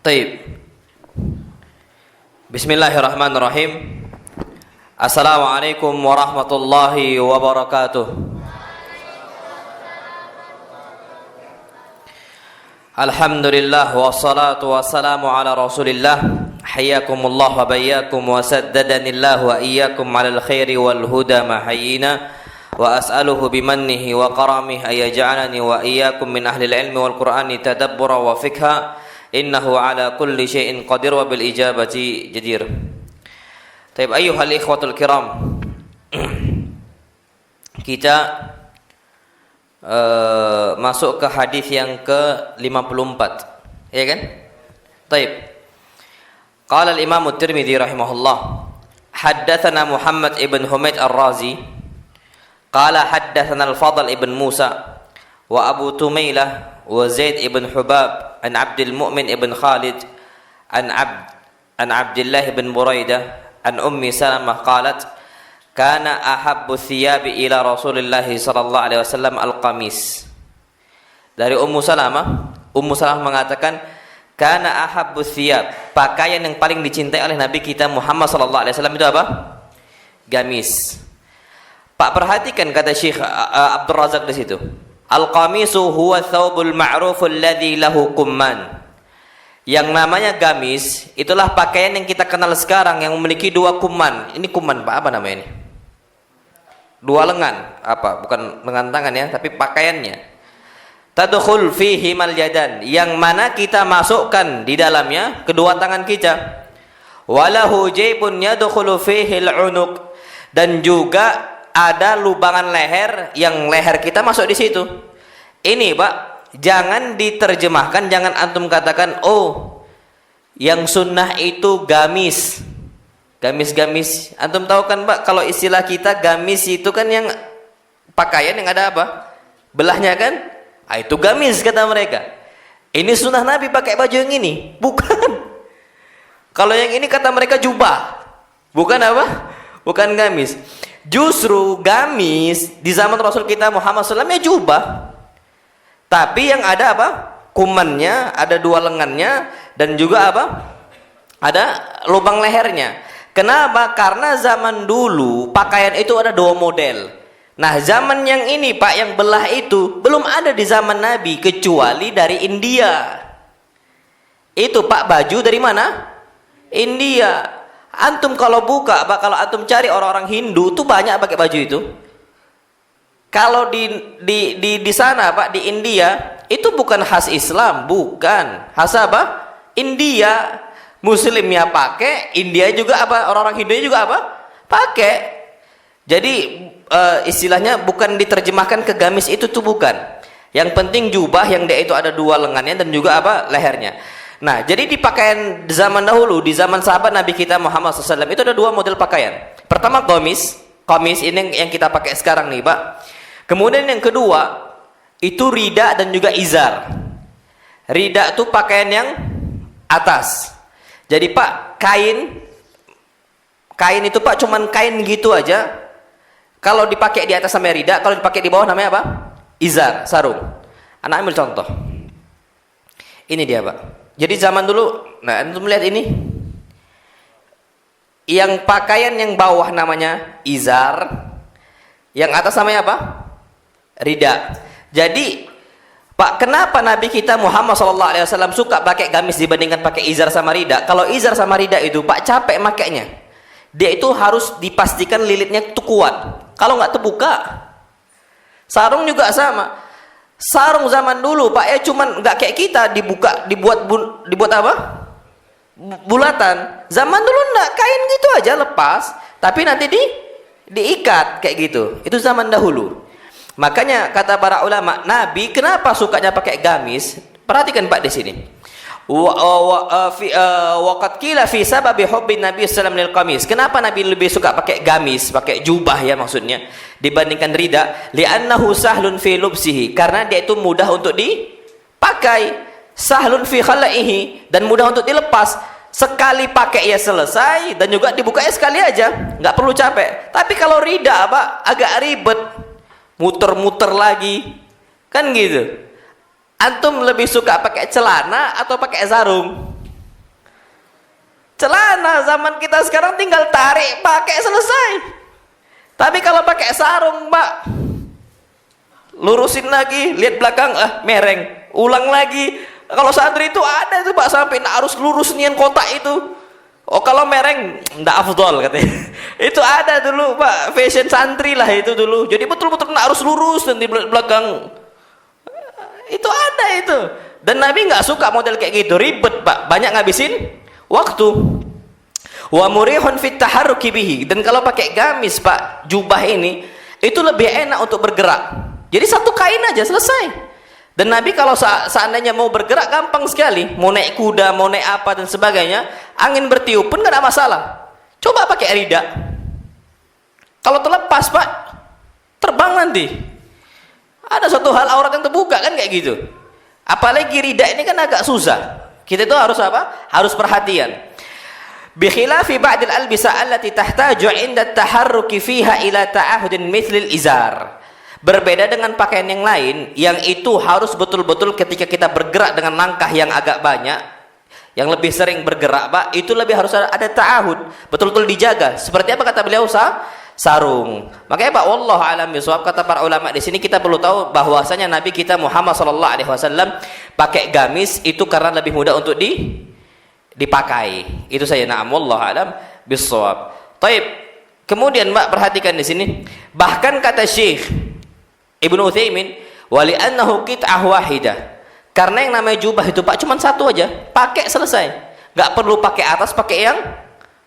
Taib. Bismillahirrahmanirrahim. Assalamualaikum warahmatullahi wabarakatuh. Alhamdulillah wassalatu wassalamu ala Rasulillah. Hayyakumullah wa bayyakum wa saddadanillah wa iyyakum alal khairi wal huda ma hayyina wa as'aluhu bimannihi wa karamihi ayaj'alani wa iyyakum min ahli ilmi wal qur'ani tadabbura wa fikha innahu ala kulli syai'in qadir wa bil ijabati jadir. Taib ayyuhal ikhwatul kiram. Kita masuk ke hadis yang ke-54, ya kan? Taib. Qala al-Imam At-Tirmidzi rahimahullah, haddatsana Muhammad ibn Humaid Ar-Razi qala haddatsana Al-Fadl ibn Musa wa Abu Tumailah wa Zaid ibn Hubab an Abdul Mu'min ibn Khalid an Abdullah ibn Buraidah an Ummi Salamah qalat kana ahabbu thiyabi ila Rasulillah sallallahu alaihi wasallam al-qamis. Dari Ummu Salamah mengatakan kana ahabbu thiyab, pakaian yang paling dicintai oleh Nabi kita Muhammad sallallahu alaihi wasallam itu apa? Gamis. Pak, perhatikan kata Syekh Abdul Razak di situ. Al-qamisu huwa thawbul ma'ruful ladzi lahu kumman. Yang namanya gamis itulah pakaian yang kita kenal sekarang yang memiliki dua kumman. Ini kumman, Pak, apa namanya ini? Dua lengan, apa? Bukan lengan tangan ya, tapi pakaiannya. Tadkhul fihi mal yadan, yang mana kita masukkan di dalamnya kedua tangan kita. Walahu jaybun yadkhulu fihi al-unuq, dan juga ada lubangan leher yang leher kita masuk di situ. Ini, Pak, jangan diterjemahkan, jangan antum katakan, oh, yang sunnah itu gamis. Gamis. Antum tahu kan, Pak, kalau istilah kita gamis itu kan yang pakaian yang ada apa? Belahnya kan? Ah, itu gamis kata mereka. Ini sunnah Nabi pakai baju yang ini? Bukan. Kalau yang ini kata mereka jubah. Bukan apa? Bukan gamis. Justru gamis di zaman Rasul kita Muhammad SAW ya jubah. Tapi yang ada apa? Kumannya, ada dua lengannya, dan juga apa? Ada lubang lehernya. Kenapa? Karena zaman dulu pakaian itu ada dua model. Nah, zaman yang ini, Pak, yang belah itu belum ada di zaman Nabi kecuali dari India. Itu, Pak, baju dari mana? India. Antum kalau buka, Pak, kalau antum cari orang-orang Hindu tuh banyak pakai baju itu. Kalau di sana, Pak, di India itu bukan khas Islam, bukan khas apa? India. Muslimnya pakai, India juga apa? Orang-orang Hindu juga apa? Pakai. Jadi istilahnya bukan diterjemahkan ke gamis itu tuh bukan. Yang penting jubah yang dia itu ada dua lengannya dan juga apa? Lehernya. Nah, jadi di pakaian zaman dahulu, di zaman sahabat Nabi kita Muhammad SAW itu ada dua model pakaian. Pertama qamis ini yang kita pakai sekarang nih, Pak. Kemudian yang kedua itu rida dan juga izar. Rida itu pakaian yang atas. Jadi, Pak, kain itu, Pak, cuman kain gitu aja. Kalau dipakai di atas namanya rida, kalau dipakai di bawah namanya apa? Izar, sarung. Anak ambil contoh. Ini dia, Pak. Jadi zaman dulu, nah antum melihat ini, yang pakaian yang bawah namanya izar, yang atas namanya apa? Rida. Jadi, Pak, kenapa Nabi kita Muhammad SAW suka pakai gamis dibandingkan pakai izar sama rida? Kalau izar sama rida itu, Pak, capek makainya. Dia itu harus dipastikan lilitnya itu kuat. Kalau nggak terbuka. Sarung juga sama. Sarung zaman dulu, Pak, ya cuman nggak kayak kita dibuat apa? Bulatan. Zaman dulu enggak, kain gitu aja lepas, tapi nanti diikat kayak gitu. Itu zaman dahulu. Makanya kata para ulama, Nabi kenapa sukanya pakai gamis? Perhatikan, Pak, di sini. Waqad qila fi sababi hubbin Nabi sallallahu alaihi wasallam lil Kenapa Nabi lebih suka pakai gamis, pakai jubah ya maksudnya, dibandingkan rida? Li'annahu sahlun fi lubsihi, karena dia itu mudah untuk dipakai. Sahlun fi khalaihi, dan mudah untuk dilepas. Sekali pakai ya selesai, dan juga dibuka ya sekali aja, nggak perlu capek. Tapi kalau rida, Pak, agak ribet, muter-muter lagi, kan gitu. Antum lebih suka pakai celana atau pakai sarung? Celana zaman kita sekarang tinggal tarik, pakai, selesai. Tapi kalau pakai sarung, Pak, lurusin lagi, lihat belakang, mereng, ulang lagi. Kalau santri itu ada itu Pak, sampai harus lurus nian kotak itu. Oh kalau mereng, ndak afdol katanya. Itu ada dulu Pak, fashion santri lah itu dulu. Jadi betul-betul harus lurus dan di belakang. Itu ada itu. Dan Nabi nggak suka model kayak gitu, ribet Pak, banyak ngabisin waktu. Wa murihun fit taharruki bihi. Dan kalau pakai gamis Pak, jubah ini itu lebih enak untuk bergerak. Jadi satu kain aja selesai. Dan Nabi kalau seandainya mau bergerak gampang sekali, mau naik kuda, mau naik apa dan sebagainya, angin bertiup pun nggak ada masalah. Coba pakai rida. Kalau terlepas Pak, terbang nanti. Ada suatu hal aurat yang terbuka kan kayak gitu. Apalagi rida ini kan agak susah. Kita itu harus apa? Harus perhatian. Bi khilafi ba'dil albisa allati tahtaju 'inda at-taharruki fiha ila ta'ahudin mithlil izar. Berbeda dengan pakaian yang lain yang itu harus betul-betul ketika kita bergerak dengan langkah yang agak banyak, yang lebih sering bergerak Pak, itu lebih harus ada ta'ahud, betul-betul dijaga. Seperti apa kata beliau? Sarung. Makanya Pak, wallahu alam bisawab, kata para ulama di sini kita perlu tahu bahwasanya Nabi kita Muhammad sallallahu alaihi wasallam pakai gamis itu karena lebih mudah untuk dipakai. Itu saya, na'am, wallahu alam bisawab. Taib. Kemudian Mbak perhatikan di sini, bahkan kata Syekh Ibnu Utsaimin, wali annahu qit'ah wahidah. Karena yang namanya jubah itu Pak cuma satu aja, pakai selesai. Enggak perlu pakai atas, pakai yang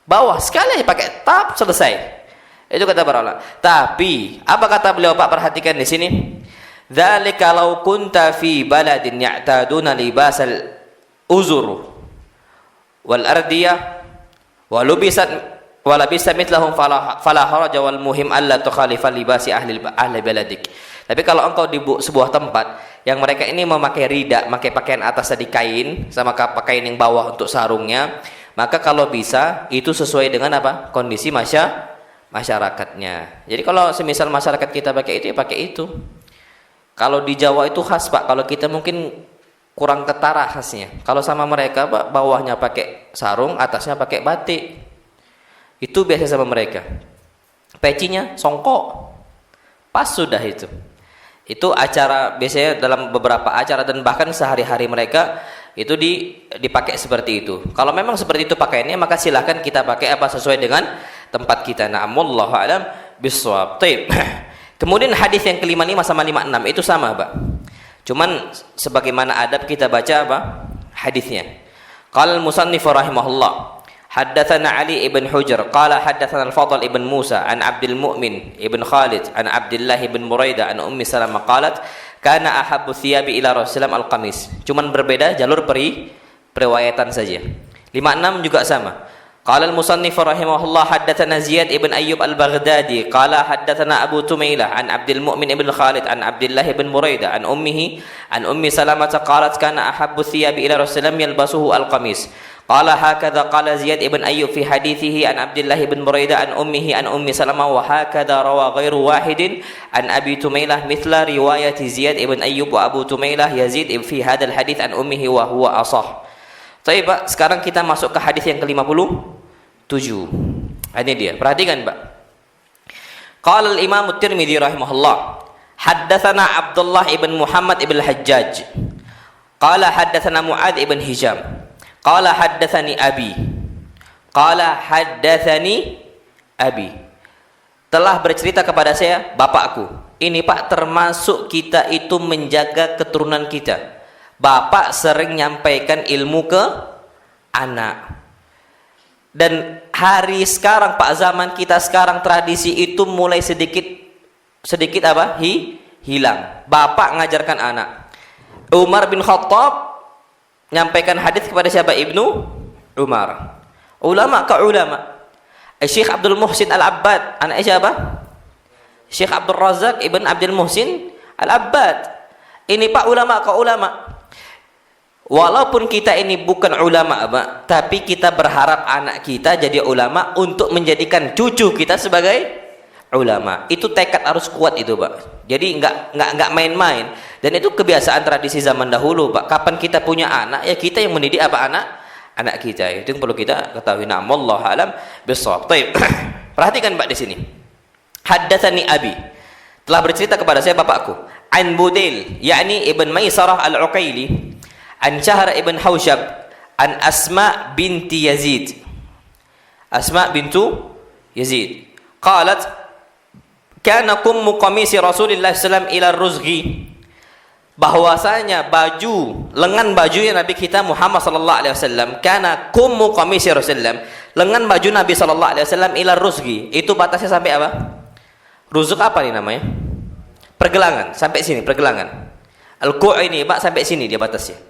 bawah. Sekali aja pakai tab, selesai. Itu kata para ulama. Tapi apa kata beliau Pak, perhatikan di sini. Dzalika law kunta fi baladin ya'taduna libasal uzur wal ardiyah wa labisa mithlahum fala haraja wal muhim alla tukhalifa libasi ahli baladik. Tapi kalau engkau di sebuah tempat yang mereka ini memakai rida, memakai pakaian atas tadi kain sama pakaian yang bawah untuk sarungnya, maka kalau bisa itu sesuai dengan apa? Kondisi masyarakatnya. Jadi kalau semisal masyarakat kita pakai itu, ya pakai itu. Kalau di Jawa itu khas Pak, kalau kita mungkin kurang ketara khasnya. Kalau sama mereka Pak, bawahnya pakai sarung, atasnya pakai batik. Itu biasa sama mereka. Pecinya songkok. Pas sudah itu. Itu acara biasanya dalam beberapa acara dan bahkan sehari-hari mereka itu dipakai seperti itu. Kalau memang seperti itu pakaiannya, maka silahkan kita pakai apa sesuai dengan tempat kita. Na'amullahu alam bisawab. Taib. Kemudian hadis yang ke-55 sama 56 itu sama Pak. Cuman sebagaimana adab kita baca apa? Hadisnya. Qala al-musannif rahimahullah, haddatsana Ali ibn Hujr qala haddatsana al-Fadl ibn Musa an Abdul Mu'min ibn Khalid an Abdullah ibn Buraidah an Ummi Salamah qalat kana ahabbu thiyabi ila Rasulullah al-qamis. Cuman berbeda jalur periwayatan saja. 56 juga sama. Qala al-musannif rahimahullah haddatsana Ziyad ibn Ayyub al-Baghdadi qala haddatsana Abu Tumailah an Abdul Mu'min ibn Khalid an Abdullah ibn Buraidah an Ummi Salamah qalat kana ahabbu thiyabi ila Rasulullah yalbasuhu al-qamis. Qala hakadha qala Ziyad ibn Ayyub fi hadithihi an Abdullah ibn Buraidah an Ummi Salamah wa hakadha rawa ghairu wahidin an Abi Tumailah mithla riwayat Ziyad ibn Ayyub wa Abu Tumailah Yazid fi hadzal hadits an ummihi wa huwa asah. Baik Pak, sekarang kita masuk ke hadis yang ke-57. Ini dia, perhatikan Pak. Qala al-Imam at-Tirmidzi rahimahullah, haddatsana Abdullah ibn Muhammad ibn al-Hajjaj. Qala haddatsana Mu'adz ibn Hisham. Qala haddatsani abi. Telah bercerita kepada saya bapakku. Ini Pak termasuk kita itu menjaga keturunan kita. Bapak sering nyampaikan ilmu ke anak. Dan hari sekarang Pak, zaman kita sekarang tradisi itu mulai sedikit apa? Hilang. Bapak ngajarkan anak. Umar bin Khattab nyampaikan hadis kepada siapa? Ibnu Umar. Ulama ke ulama. Syekh Abdul Muhsin Al-Abbad, anak siapa? Syekh Abdul Razak ibn Abdul Muhsin Al-Abbad. Ini Pak ulama ke ulama. Walaupun kita ini bukan ulama Pak, tapi kita berharap anak kita jadi ulama untuk menjadikan cucu kita sebagai ulama. Itu tekad harus kuat itu Pak. Jadi enggak main-main. Dan itu kebiasaan tradisi zaman dahulu Pak. Kapan kita punya anak, ya kita yang mendidik apa anak kita. Itu yang perlu kita ketahui. Na'am wallahu alam bissawab. Baik. Perhatikan Pak di sini. Haddatsani abi. Telah bercerita kepada saya bapakku. An Budail, yakni Ibn Maisarah Al-Uqaili, an Syahr ibn Haushab, an Asma binti Yazid. Asma bintu Yazid. Qalat, kana kummu qamisi Rasulullah sallallahu alaihi wasallam ila ruzghi. Bahwasanya baju, lengan baju yang Nabi kita Muhammad sallallahu alaihi wasallam, kana kummu qamisi Rasulullah, lengan baju Nabi sallallahu alaihi wasallam ila ruzghi. Itu batasnya sampai apa? Ruzuk apa nih namanya? Pergelangan, sampai sini pergelangan. Al-ku' ini Pak, sampai sini dia batasnya.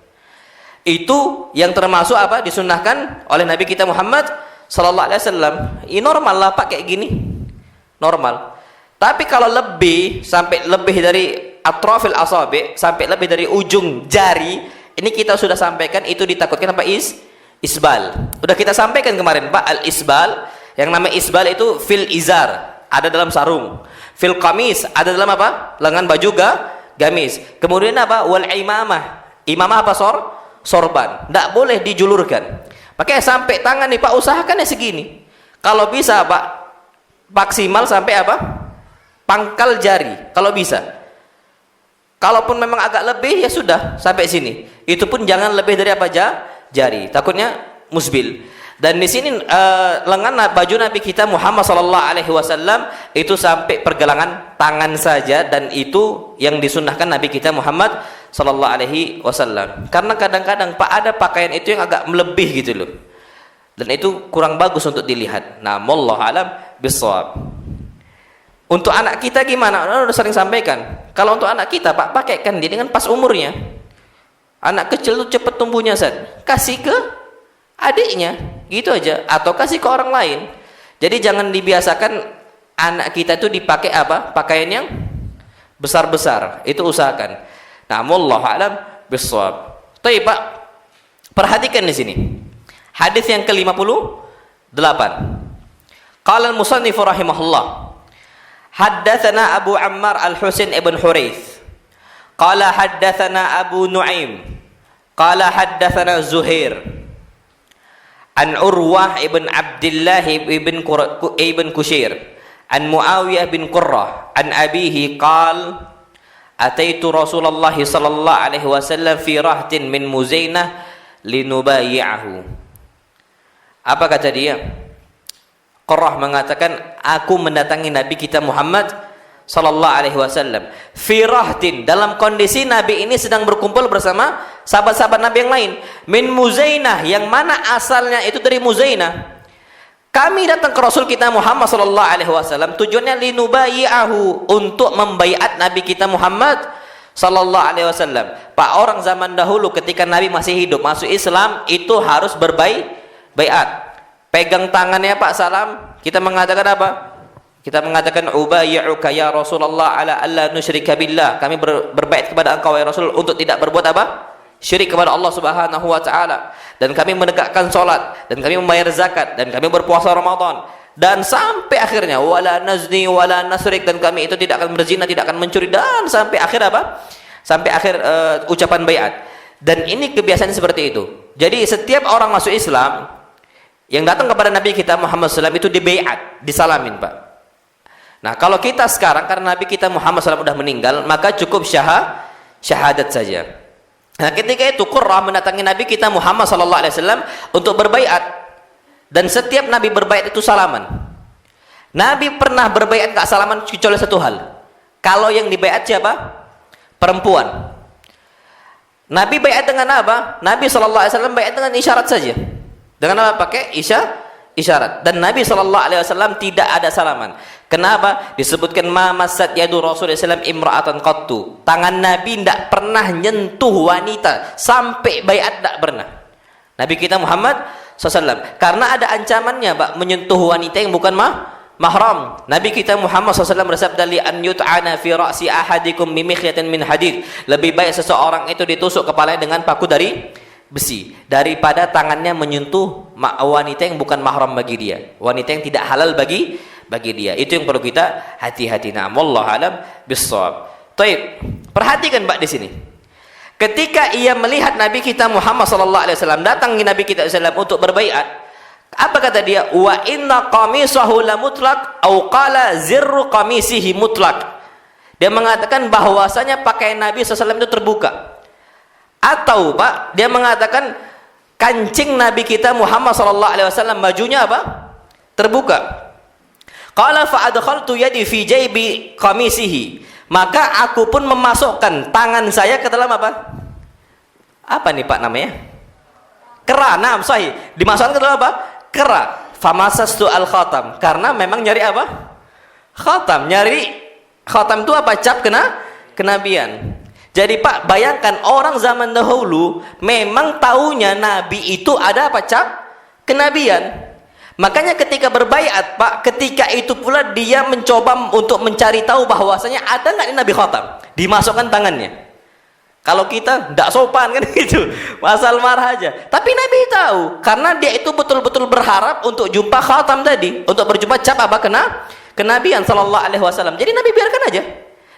Itu yang termasuk apa? Disunnahkan oleh Nabi kita Muhammad sallallahu alaihi wasallam. Ini normal lah Pak kayak gini. Normal. Tapi kalau lebih, sampai lebih dari atrafil asabi', sampai lebih dari ujung jari, ini kita sudah sampaikan itu ditakutkan apa? Isbal. Udah kita sampaikan kemarin Pak, al-isbal. Yang namanya isbal itu fil izar, ada dalam sarung. Fil qamis, ada dalam apa? Lengan baju gamis. Kemudian apa? Wal imamah. Imamah apa? Sorban. Tidak boleh dijulurkan. Makanya sampai tangan nih Pak, usahakan ya segini. Kalau bisa Pak, maksimal sampai apa? Pangkal jari. Kalau bisa. Kalaupun memang agak lebih ya sudah sampai sini. Itu pun jangan lebih dari apa? Jari. Takutnya musbil. Dan di sini lengan baju Nabi kita Muhammad sallallahu alaihi wasallam itu sampai pergelangan tangan saja, dan itu yang disunnahkan Nabi kita Muhammad sallallahu alaihi wasallam. Karena kadang-kadang Pak ada pakaian itu yang agak melebih gitu loh. Dan itu kurang bagus untuk dilihat. Nah, wallahu alam bissawab. Untuk anak kita gimana? Udah sering sampaikan. Kalau untuk anak kita Pak, pakaikan dia dengan pas umurnya. Anak kecil itu cepat tumbuhnya, kasih ke adiknya, gitu aja, atau kasih ke orang lain. Jadi jangan dibiasakan anak kita itu dipakai apa? Pakaian yang besar-besar. Itu usahakan. Nah, wallahu alam bissawab. Baik, Pak. Perhatikan di sini. Hadis yang ke-58. Qala al-musannif rahimahullah. Haddatsana Abu Ammar Al-Husain ibn Hurayth. Qala haddatsana Abu Nuaim. Qala haddatsana Zuhair. An Urwah ibn Abdullah ibn Kushair, an Muawiyah bin Qurrah, an abihi qal ataitu Rasulullah sallallahu alaihi wasallam fi rahtin min Muzainah linubayi'ahu. Apa kata dia? Qurrah mengatakan, aku mendatangi Nabi kita Muhammad sallallahu alaihi wasallam fi rahtin, dalam kondisi Nabi ini sedang berkumpul bersama sahabat-sahabat Nabi yang lain, min Muzainah, yang mana asalnya itu dari Muzainah. Kami datang ke Rasul kita Muhammad sallallahu alaihi wasallam tujuannya linubayi'ahu, untuk membaiat Nabi kita Muhammad sallallahu alaihi wasallam. Pak, orang zaman dahulu ketika Nabi masih hidup masuk Islam itu harus baiat. Pegang tangannya Pak, salam. Kita mengatakan apa? Kita mengatakan ubayyi'uka ya Rasulullah ala alla nusyrika billah. Kami berbait kepada engkau ya Rasul untuk tidak berbuat apa? Syirik kepada Allah Subhanahu wa taala. Dan kami menegakkan salat, dan kami membayar zakat, dan kami berpuasa Ramadan. Dan sampai akhirnya wala nazni wala nasrik, dan kami itu tidak akan berzina, tidak akan mencuri, dan sampai akhir apa? Sampai akhir ucapan baiat. Dan ini kebiasaan seperti itu. Jadi setiap orang masuk Islam yang datang kepada Nabi kita Muhammad SAW itu dibaiat, disalamin, Pak. Nah, kalau kita sekarang karena Nabi kita Muhammad SAW sudah meninggal, maka cukup syahadat saja. Nah, ketika itu Qurrah mendatangi Nabi kita Muhammad SAW untuk berbaiat, dan setiap Nabi berbaiat itu salaman. Nabi pernah berbaiat enggak salaman kecuali satu hal. Kalau yang dibaiat siapa? Perempuan. Nabi baiat dengan apa? Nabi SAW baiat dengan isyarat saja. Dengan apa? Pakai isyarat. Dan Nabi SAW tidak ada salaman. Kenapa? Disebutkan ma massat yadu Rasulullah SAW imra'atan qattu. Tangan Nabi tidak pernah nyentuh wanita sampai baiat, tidak pernah. Nabi kita Muhammad SAW. Karena ada ancamannya, Pak, menyentuh wanita yang bukan mahram. Nabi kita Muhammad SAW bersabda, li an yut'ana fi ra'si ahadikum bimikhyatin min hadid. Lebih baik seseorang itu ditusuk kepalanya dengan paku dari besi daripada tangannya menyentuh wanita yang bukan mahram bagi dia, wanita yang tidak halal bagi dia. Itu yang perlu kita hati-hati. Nah, wallahu alam bissawab. Baik, perhatikan Pak di sini. ketika ia melihat Nabi kita Muhammad sallallahu alaihi wasallam datang ke Nabi kita sallallahu untuk berbaiat, apa kata dia? Wa inna qamisahu la mutlaq au qala zirru qamisihi mutlaq. Dia mengatakan bahwasanya pakaian Nabi SAW itu terbuka. Atau Pak, dia mengatakan kancing Nabi kita Muhammad sallallahu alaihi wasallam bajunya apa? Terbuka. Qala fa adkhaltu yadi fi jaybi qamisihi. Maka aku pun memasukkan tangan saya ke dalam apa? Apa nih Pak namanya? Kera. Nah, sahih. Dimasukkan ke dalam apa? Kera. Famasastu al khatam. Karena memang nyari apa? Khatam. Nyari khatam itu apa? Cap kenabian. Jadi Pak, bayangkan orang zaman dahulu memang taunya Nabi itu ada apa? Cap kenabian. Makanya ketika berbaiat Pak, ketika itu pula dia mencoba untuk mencari tahu bahwasanya ada nggak Nabi khatam, dimasukkan tangannya. Kalau kita tidak sopan kan gitu, asal marah aja. Tapi Nabi tahu, karena dia itu betul-betul berharap untuk jumpa khatam tadi, untuk berjumpa cap apa kenabian sallallahu alaihi wasallam. Jadi Nabi biarkan aja,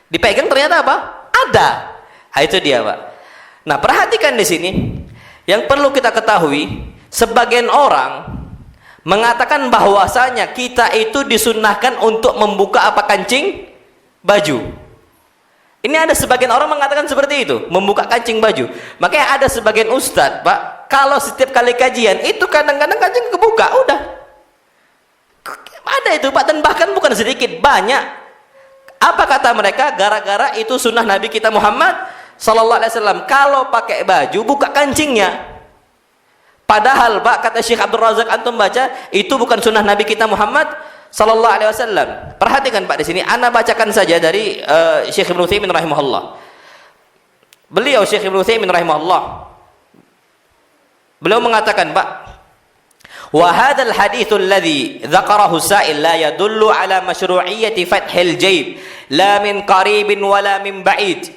dipegang ternyata apa? Ada. Nah, itu dia Pak. Nah perhatikan di sini, yang perlu kita ketahui, sebagian orang mengatakan bahwasanya kita itu disunnahkan untuk membuka apa kancing baju. Ini ada sebagian orang mengatakan seperti itu, membuka kancing baju. Makanya ada sebagian ustadz Pak, kalau setiap kali kajian itu kadang-kadang kancing kebuka, udah. Ada itu Pak, dan bahkan bukan sedikit, banyak. Apa kata mereka? Gara-gara itu sunnah Nabi kita Muhammad sallallahu alaihi wasallam, kalau pakai baju buka kancingnya. Padahal Pak, kata Syekh Abdul Razak, antum baca, itu bukan sunnah Nabi kita Muhammad sallallahu alaihi wasallam. Perhatikan Pak di sini, ana bacakan saja dari Syekh Ibnu Utsaimin rahimahullah. Beliau Syekh Ibnu Utsaimin rahimahullah, beliau mengatakan Pak, wa hadzal haditsul ladzi dzakarahu sa'il la yadullu ala masyru'iyyati fathil jaib la min qaribin wala min ba'id.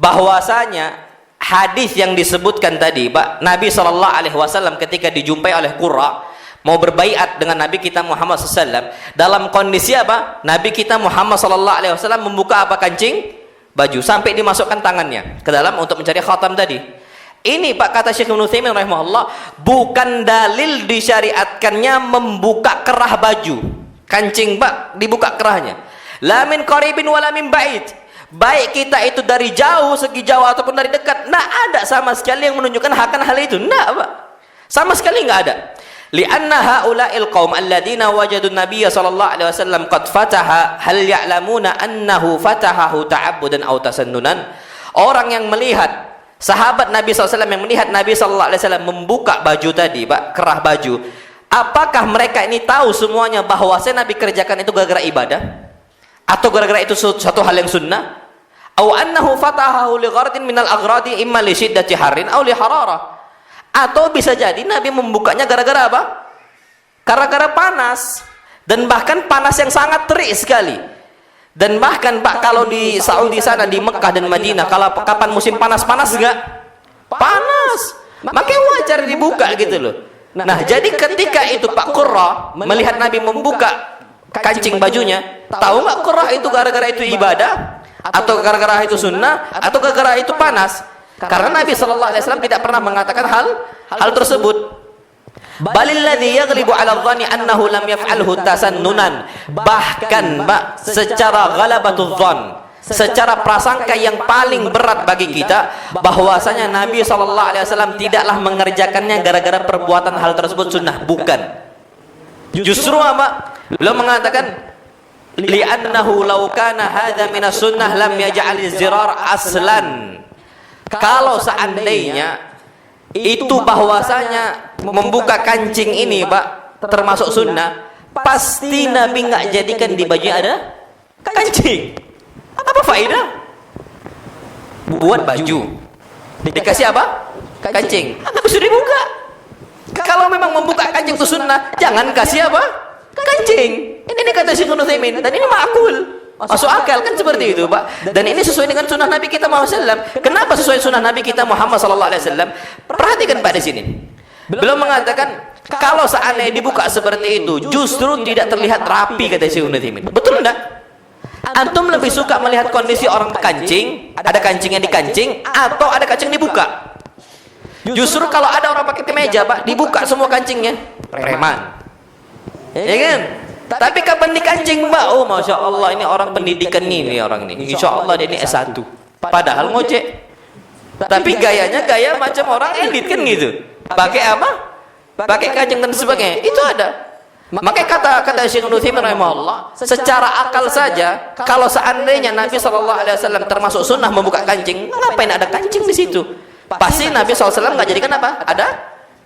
Bahwasanya hadis yang disebutkan tadi Pak, Nabi sallallahu alaihi wasallam ketika dijumpai oleh Qurra mau berbaiat dengan Nabi kita Muhammad SAW dalam kondisi apa? Nabi kita Muhammad sallallahu alaihi wasallam membuka apa kancing baju sampai dimasukkan tangannya ke dalam untuk mencari khatam tadi. Ini Pak, kata Syekh Ibnu Utsaimin rahimahullah, bukan dalil disyariatkannya membuka kerah baju kancing Pak, dibuka kerahnya. La min qaribin wala min ba'id. Baik kita itu dari jauh, segi jauh ataupun dari dekat, nggak ada sama sekali yang menunjukkan akan hal itu. Nggak Pak, sama sekali nggak ada. Lianna haula'il qaum alladziina wajadu an-nabiyya sallallahu alaihi wasallam qad fataha hal ya'lamuna annahu fatahahu ta'abbudan aw tasannunan. Orang yang melihat sahabat Nabi SAW yang melihat Nabi sallallahu alaihi wasallam membuka baju tadi Pak, kerah baju, apakah mereka ini tahu semuanya bahwasanya Nabi kerjakan itu gara-gara ibadah atau gara-gara itu satu hal yang sunnah? Au annahu fatahahu li ghardin minal aghradi imma li shiddati harrin aw li hararah. Atau bisa jadi Nabi membukanya gara-gara apa? Gara-gara panas, dan bahkan panas yang sangat terik sekali. Dan bahkan Pak, kalau di Saudi sana, di Mekah dan Madinah, kalau kapan musim panas-panas enggak? Panas. Makanya wajar dibuka gitu loh. Nah, jadi ketika itu Pak Qurra melihat Nabi membuka kancing bajunya, tahu nggak Qurra itu gara-gara itu ibadah atau gara-gara itu sunnah atau gara-gara itu panas? Karena Nabi sallallahu alaihi wasallam tidak pernah mengatakan hal tersebut. Balil ladzi yaghlibu 'ala dhanni annahu lam yaf'alhu tasannunan. Bahkan Pak, secara ghalabatudz dhann, secara prasangka yang paling berat bagi kita, bahwasanya Nabi sallallahu alaihi wasallam tidaklah mengerjakannya gara-gara perbuatan hal tersebut sunnah, bukan. Justru apa? Beliau mengatakan li'annahu law kana hadza minas sunnah lam yaj'al az-zirar aslan. Kalau seandainya itu bahwasanya membuka kancing ini Pak termasuk sunnah, pasti Nabi nggak jadikan di baju ada kancing. Apa faedah? Buat baju dikasih apa? Kancing. Habis dibuka. Kalau memang membuka kancing itu sunnah, jangan kasih apa? Kancing. Ini kata Syekh Ibnu Utsaimin, dan ini makul. Masuk akal kan seperti itu Pak. Dan ini sesuai dengan sunnah Nabi kita Muhammad SAW. Kenapa sesuai sunnah Nabi kita Muhammad SAW? Perhatikan Pak di sini. Beliau mengatakan kalau seandainya dibuka seperti itu, justru tidak terlihat rapi, kata Syekh Ibnu Utsaimin. Betul enggak? Antum lebih suka melihat kondisi orang kancing, ada kancing yang dikancing, atau ada kancing dibuka? Justru kalau ada orang pakai kemeja, Pak, dibuka semua kancingnya, preman. Ya kan? Tapi kapan dikancing, Mbak? Oh, Masya Allah, ini orang pendidikan nih orang ini. Insya Allah dia ini S1. Padahal ngojek. Tapi gayanya gaya macam orang elit kan gitu. Pakai apa? Pakai kancing dan sebagainya. Itu ada. Makanya kata Syekh Nuthaimin rahimahullah, secara akal saja, kalau seandainya Nabi SAW termasuk sunnah membuka kancing, ngapain ada kancing di situ? Pasti Nabi SAW nggak jadikan apa? Ada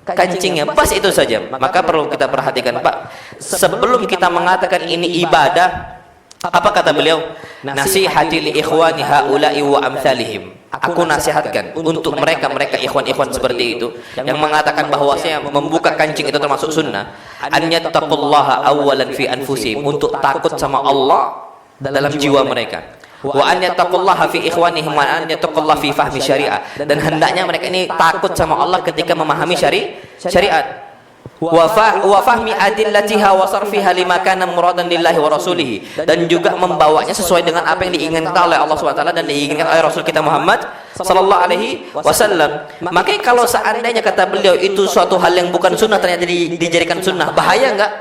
kancingnya. Pas itu saja. Maka perlu kita perhatikan, Pak. Sebelum kita mengatakan ini ibadah, apa kata beliau? Nasihati li ikhwani haula'i wa amsalihim. Aku nasihatkan untuk mereka ikhwan-ikhwan seperti itu yang mengatakan bahwasanya membuka kancing itu termasuk sunnah, an yattaqullaha awwalan fi anfusihim, untuk takut sama Allah dalam jiwa mereka, wa an yattaqullaha fi ikhwanihim, wa an yattaqullaha fi fahmi syariah, dan hendaknya mereka ini takut sama Allah ketika memahami syariat, wa fahmi adillatiha wa sarfiha lima kana muradan lillahi wa rasulih, dan juga membawanya sesuai dengan apa yang diinginkan oleh Allah SWT dan diinginkan oleh Rasul kita Muhammad sallallahu alaihi wasallam. Makanya kalau seandainya kata beliau itu suatu hal yang bukan sunnah ternyata dijadikan sunnah, bahaya enggak?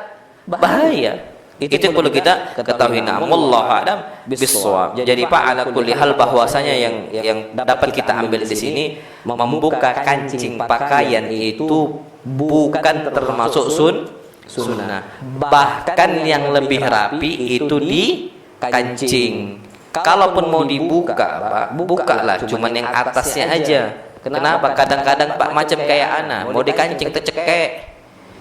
Bahaya. Itu perlu kita ketahui. Wallahu a'lam bissawab. Jadi Pak, ala kulli hal bahwasanya yang dapat kita ambil di sini, membuka kancing pakaian itu bukan termasuk sunnah. Bahkan yang lebih rapi itu di kancing. Kalaupun mau dibuka, Pak, bukalah, cuman yang atasnya aja. Kenapa? Kadang-kadang Pak macam kayak ana, mau dikancing tercekek.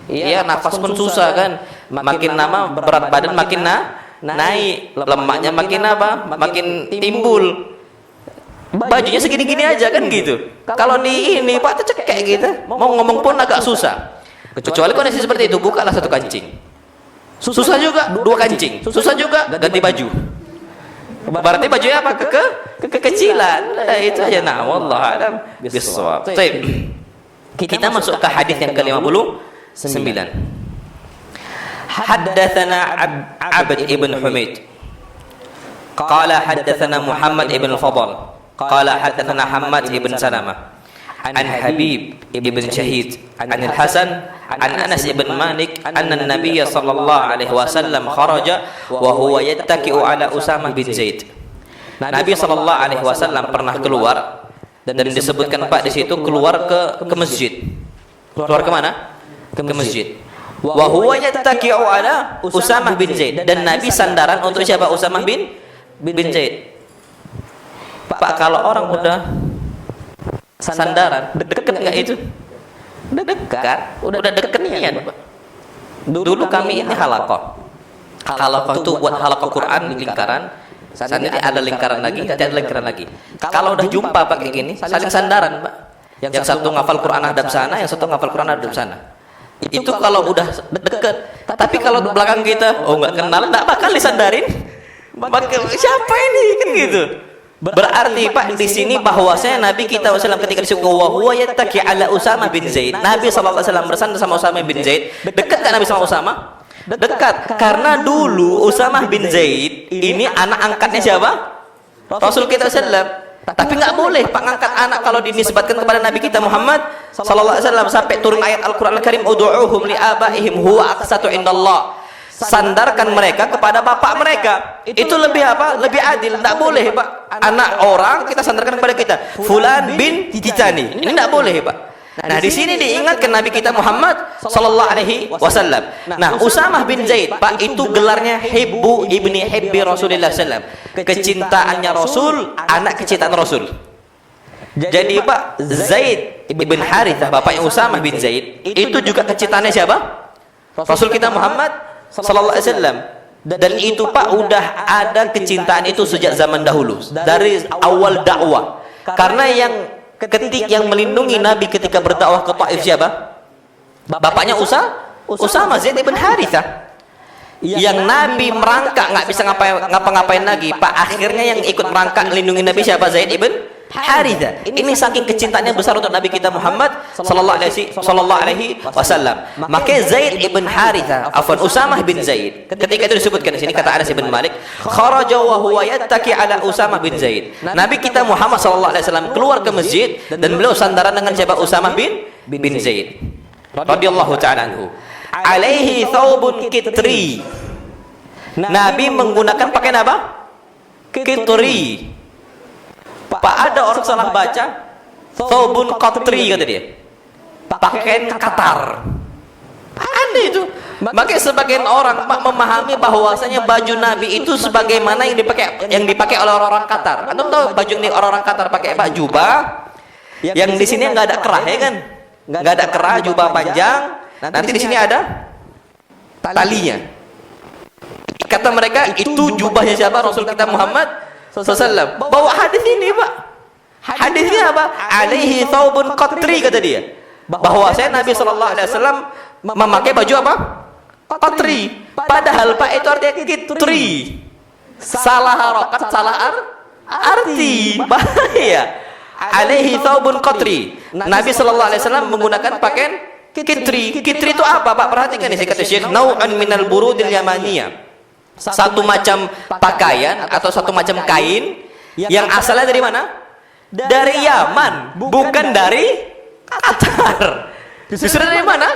Iya, nafas pun susah kan. Makin lama berat badan makin naik, lemaknya makin apa? Makin timbul. Bajunya segini-gini aja kan gitu. Kalau di ini Pak tercekek gitu, mau ngomong pun agak susah. Kecuali kondisi seperti itu, bukalah satu kancing. Susah juga dua kancing, susah juga ganti baju. Berarti bajunya apa? Kekecilan. Itu aja. Nah, wallahu a'lam bissawab. Baik. Kita masuk ke hadis yang ke-59. Haddatsana Abd ibn Humaid qala haddatsana Muhammad ibn Fadl qala haddatsana Hammad ibn Salamah an Habib ibn Shahid an Al-Hasan an Anas ibn Malik anna an-nabiy sallallahu alaihi wasallam kharaja wa huwa yattaki'u ala Usamah bin Zaid. Nabi sallallahu alaihi wasallam pernah keluar, dan disebutkan Pak di situ keluar ke masjid. Keluar ke mana? Ke masjid. Wa huwa yattaki'u ala Usamah bin Zaid, dan Nabi sandaran untuk siapa? Usamah bin Zaid. Pak, kalau orang udah sandaran, deket nggak itu? Dekat, udah deket niat, Pak. Dulu kami ini halaqah. Halaqah itu buat halaqah Quran di lingkaran. Nanti ada lingkaran lagi, nanti ada lingkaran lagi. Kalau udah jumpa pakai gini, saling sandaran, Pak. Yang satu ngafal Quran hadap sana, yang satu ngafal Quran hadap sana. Itu kalau udah deket. Tapi kalau belakang kita, oh nggak kenal, nggak bakal disandarin. Siapa ini kan gitu. Berarti Pak di sini bahwasanya Nabi kita wasallam ketika disuruh wa huwa yattaki ala Usamah bin Zaid, Nabi sallallahu alaihi wasallam bersandar sama Usamah bin Zaid. Dekat kan Nabi sama Usamah? Dekat. Karena dulu Usamah bin Zaid ini anak angkatnya siapa? Rasul kita sallallahu. Tapi nggak boleh Pak ngangkat anak kalau dinisbatkan kepada Nabi kita Muhammad sallallahu alaihi wasallam, sampai turun ayat Al-Qur'an Al-Karim ud'uuhum li abaihim huwa aqsatu indallah. Sandarkan mereka kepada bapak mereka. Itu lebih apa? Lebih adil. Tidak boleh Pak anak orang kita sandarkan kepada kita fulan bin Titani. Ini tidak boleh Pak. Nah di sini diingatkan Nabi kita Muhammad sallallahu alaihi wasallam. Nah Usamah bin Zaid Pak itu gelarnya Hibbu ibni Hibbi Rasulullah sallam. Kecintaannya Rasul, anak kecintaan Rasul. Jadi Pak Zaid ibn Harithah bapaknya Usamah bin Zaid itu juga kecintaannya siapa? Rasul kita Muhammad sallallahu alaihi wasallam. Dan itu Pak udah ada kecintaan itu sejak zaman dahulu, dari awal dakwah. Karena yang melindungi Nabi ketika berdakwah ke Taif siapa? Bapaknya Usamah Zaid ibn Harithah. Yang Nabi merangkak nggak bisa ngapa-ngapain lagi Pak, akhirnya yang ikut merangkak melindungi Nabi siapa? Zaid ibn Haritha. Ini saking kecintaannya besar untuk Nabi kita Muhammad sallallahu alaihi wasallam. Maka Zaid ibn Haritha, Usamah bin Zaid. Ketika itu disebutkan di sini kata Anas bin Malik, kharaja wa huwa yattaki ala Usamah bin Zaid. Nabi kita Muhammad sallallahu alaihi wasallam keluar ke masjid dan beliau sandaran dengan siapa? Usamah bin Zaid radhiyallahu ta'ala anhu. Alaihi thawbun kitri. Nabi menggunakan pakaian apa? Kitri. Pak, ada orang salah baca thawbun qatri kata dia. Pakaian Qatar. Ada itu. Makanya sebagian orang Pak memahami bahwasanya baju Nabi itu sebagaimana yang dipakai oleh orang-orang Qatar. Anda tahu baju ini orang-orang Qatar pakai Pak jubah yang di sini enggak ada kerah ya kan? Enggak ada kerah, jubah panjang. Nanti di sini ada talinya. Kata mereka itu jubahnya siapa? Rasul kita Muhammad sallallahu. Bawa hadis ini, Pak. Hadisnya apa? Alaihi thawbun qatri kata dia. Bahwa saya Nabi sallallahu alaihi wasallam memakai baju apa? Qatri. Padahal Pak itu artinya kitri. Salah harokat, salah arti. Bahaya. Alaihi thawbun qatri. Nabi sallallahu alaihi wasallam menggunakan pakaian kitri. Kitri itu apa, Pak? Perhatikan ini kata Syekh, nau'an minal burudil yamaniyah. Satu macam pakaian atau satu macam kain yang asalnya dari mana? Dari Yaman, bukan dari Qatar. Justru dari mana?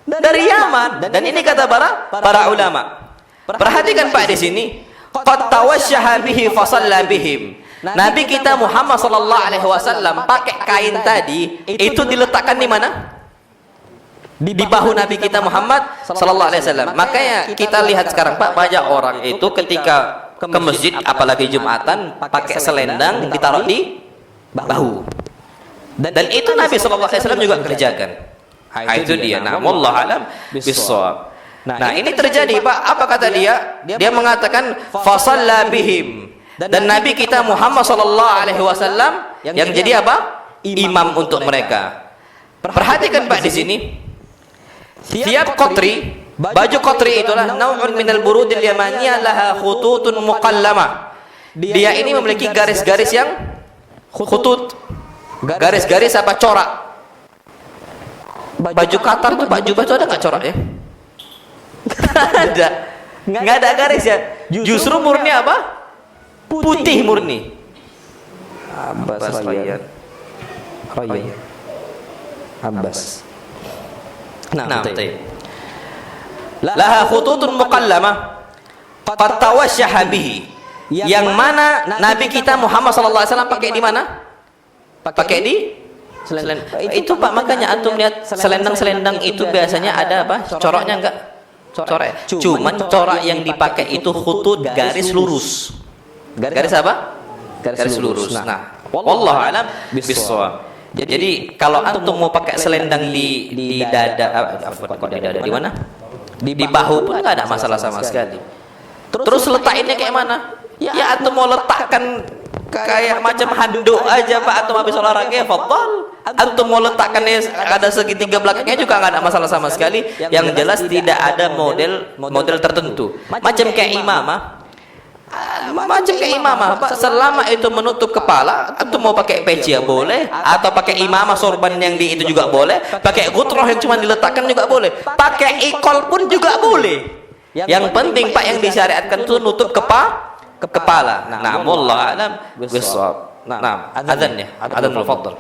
Dari Yaman. Dan ini kata para ulama. Perhatikan Pak di sini. Qad tawashshaha bihi fa shalla bihim. Nabi kita Muhammad sallallahu alaihi wasallam pakai kain tadi itu diletakkan di mana? Di bahu Nabi kita Muhammad sallallahu alaihi wasallam. Makanya kita lihat sekarang Pak, banyak orang itu ketika ke masjid apalagi Jumatan pakai selendang ditaruh di bahu. Dan itu Nabi sallallahu alaihi wasallam juga kerjakan. Itu dia. Nah, wallahu alam bissawab. Nah, ini terjadi Pak. Apa kata dia? Dia mengatakan fasalla bihim. Dan Nabi kita Muhammad sallallahu alaihi wasallam yang jadi apa? Imam untuk mereka. Perhatikan Pak di sini. Tiap qatri, baju qatri itulah nau'un minal burudil yamaniyah laha khututun muqallamah. Dia ini memiliki garis-garis yang khutut. Garis-garis apa? Corak. Baju Qatar tuh, baju itu ada nggak corak ya? Ada. Nggak ada garis ya. Justru murni apa? Putih murni. Abbas Rayyan. Abbas. Nah, laha khututun muqallamah qad tawashshaha bihi. Yang mana Nabi kita Muhammad sallallahu alaihi wasallam pakai di mana? Pakai di selendang. Itu Pak, makanya antum lihat selendang-selendang itu biasanya ada apa? Coraknya enggak? Corak. Cuman corak yang dipakai itu khutut, garis lurus. Garis apa? Garis lurus. Nah, wallahu alam bissawab. Jadi kalau antum mau pakai selendang di dada, di mana? Di bahu pun nggak ada masalah sama sekali. Terus letakinnya kayak mana? Ya antum mau letakkan kayak macam handuk aja Pak, antum habis olahraga, fadhal. Antum mau letakkannya ada segitiga belakangnya juga nggak ada masalah sama sekali. Yang jelas tidak ada model tertentu. Macam kayak imamah. Macam kayak imamah Pak, selama itu menutup kepala, atau mau pakai peci ya boleh, atau pakai imamah sorban yang di itu juga boleh, pakai gutroh yang cuma diletakkan juga boleh, pakai ikol pun juga boleh. Yang penting Pak yang disyariatkan itu nutup kepala. Nah, wallahu alam bissawab. Nah, adzan ya, adzan al-fadl.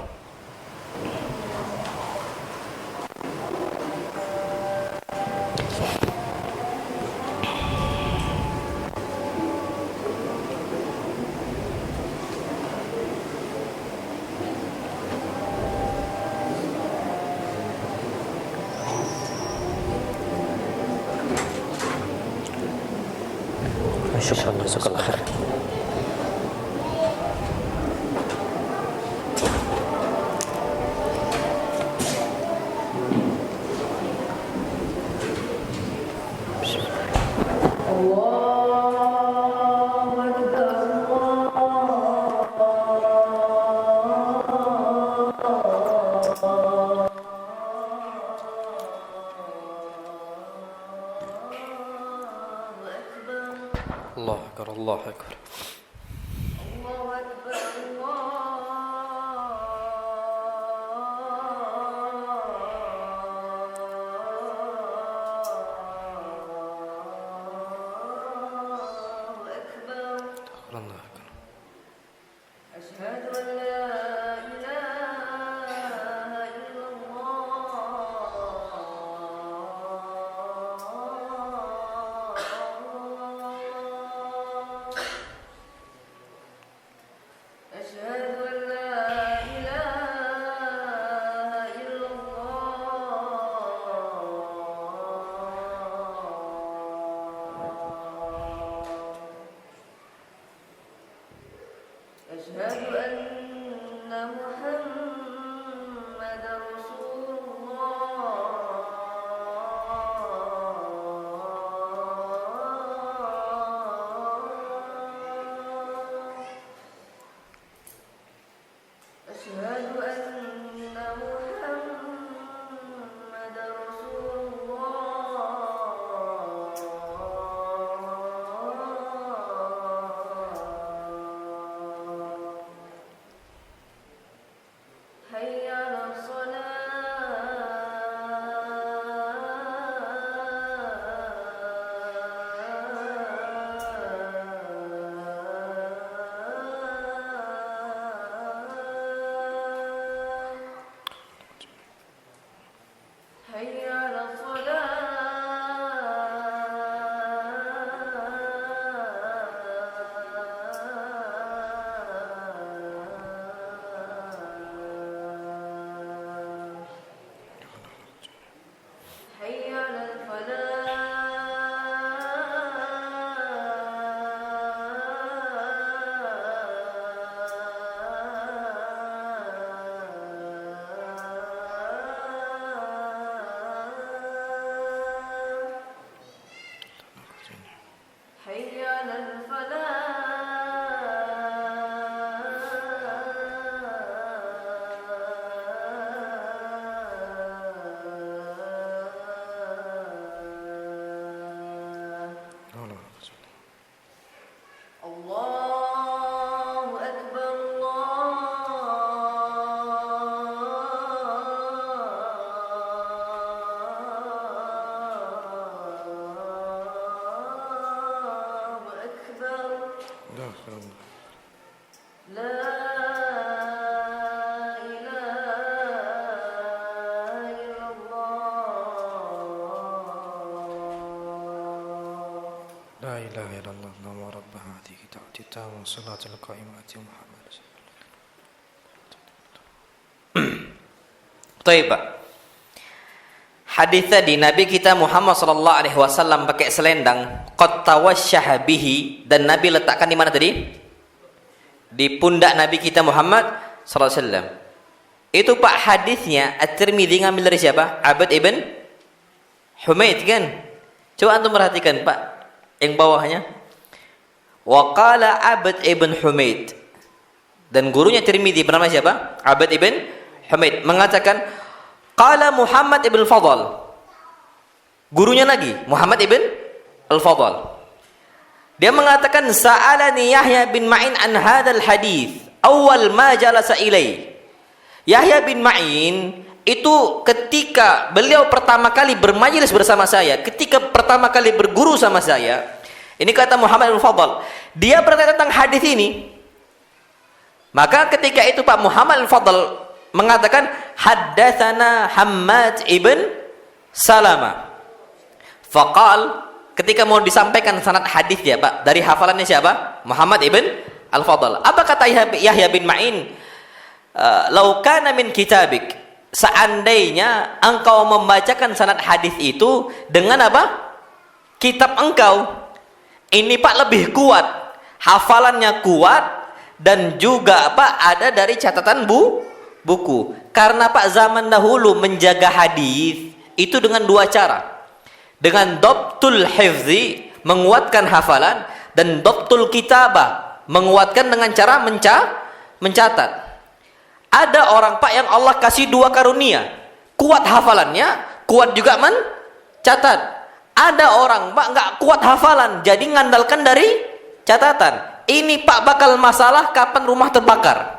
Syukran, jazakallah khair. الله أكبر الله أكبر الله أكبر الله حي على الفلاح حي على الفلاح حي على الفلاح الله أكبر الله أكبر لا إله إلا الله لا إله إلا الله اللهم رب هذه الدعوة التامة والصلاة القائمة محمد. Baik, Pak. Hadis tadi Nabi kita Muhammad sallallahu alaihi wasallam pakai selendang qad tawashshaha bihi, dan Nabi letakkan di mana tadi? Di pundak Nabi kita Muhammad sallallahu alaihi wasallam. Itu Pak hadisnya At-Tirmidzi ngambil dari siapa? Abd ibn Humaid kan? Coba antum perhatikan Pak yang bawahnya. Wa qala Abd ibn Humaid. Dan gurunya Tirmidzi bernama siapa? Abd ibn Humaid mengatakan qala Muhammad ibn Fadl. Gurunya lagi Muhammad ibn Al-Fadl. Dia mengatakan sa'alani Yahya bin Ma'in an hadzal hadis awal ma jalasa ilai. Yahya bin Ma'in itu ketika beliau pertama kali bermajelis bersama saya, ketika pertama kali berguru sama saya, ini kata Muhammad ibn Fadl, dia bertanya tentang hadis ini. Maka ketika itu Pak Muhammad ibn Fadl mengatakan haddatsana Hammad ibn Salama. Faqal, ketika mau disampaikan sanad hadis ya Pak, dari hafalannya siapa? Muhammad ibn Al-Fadl. Apa kata Yahya bin Ma'in? Lau kana min kitabik, seandainya engkau membacakan sanad hadis itu dengan apa? Kitab engkau. Ini Pak lebih kuat, hafalannya kuat, dan juga Pak ada dari catatan buku. Karena Pak zaman dahulu menjaga hadis itu dengan dua cara. Dengan dhabtul hifzi, menguatkan hafalan, dan dhabtul kitabah, menguatkan dengan cara mencatat. Ada orang Pak yang Allah kasih dua karunia, kuat hafalannya, kuat juga mencatat. Ada orang Pak nggak kuat hafalan, jadi ngandalkan dari catatan. Ini Pak bakal masalah kapan rumah terbakar.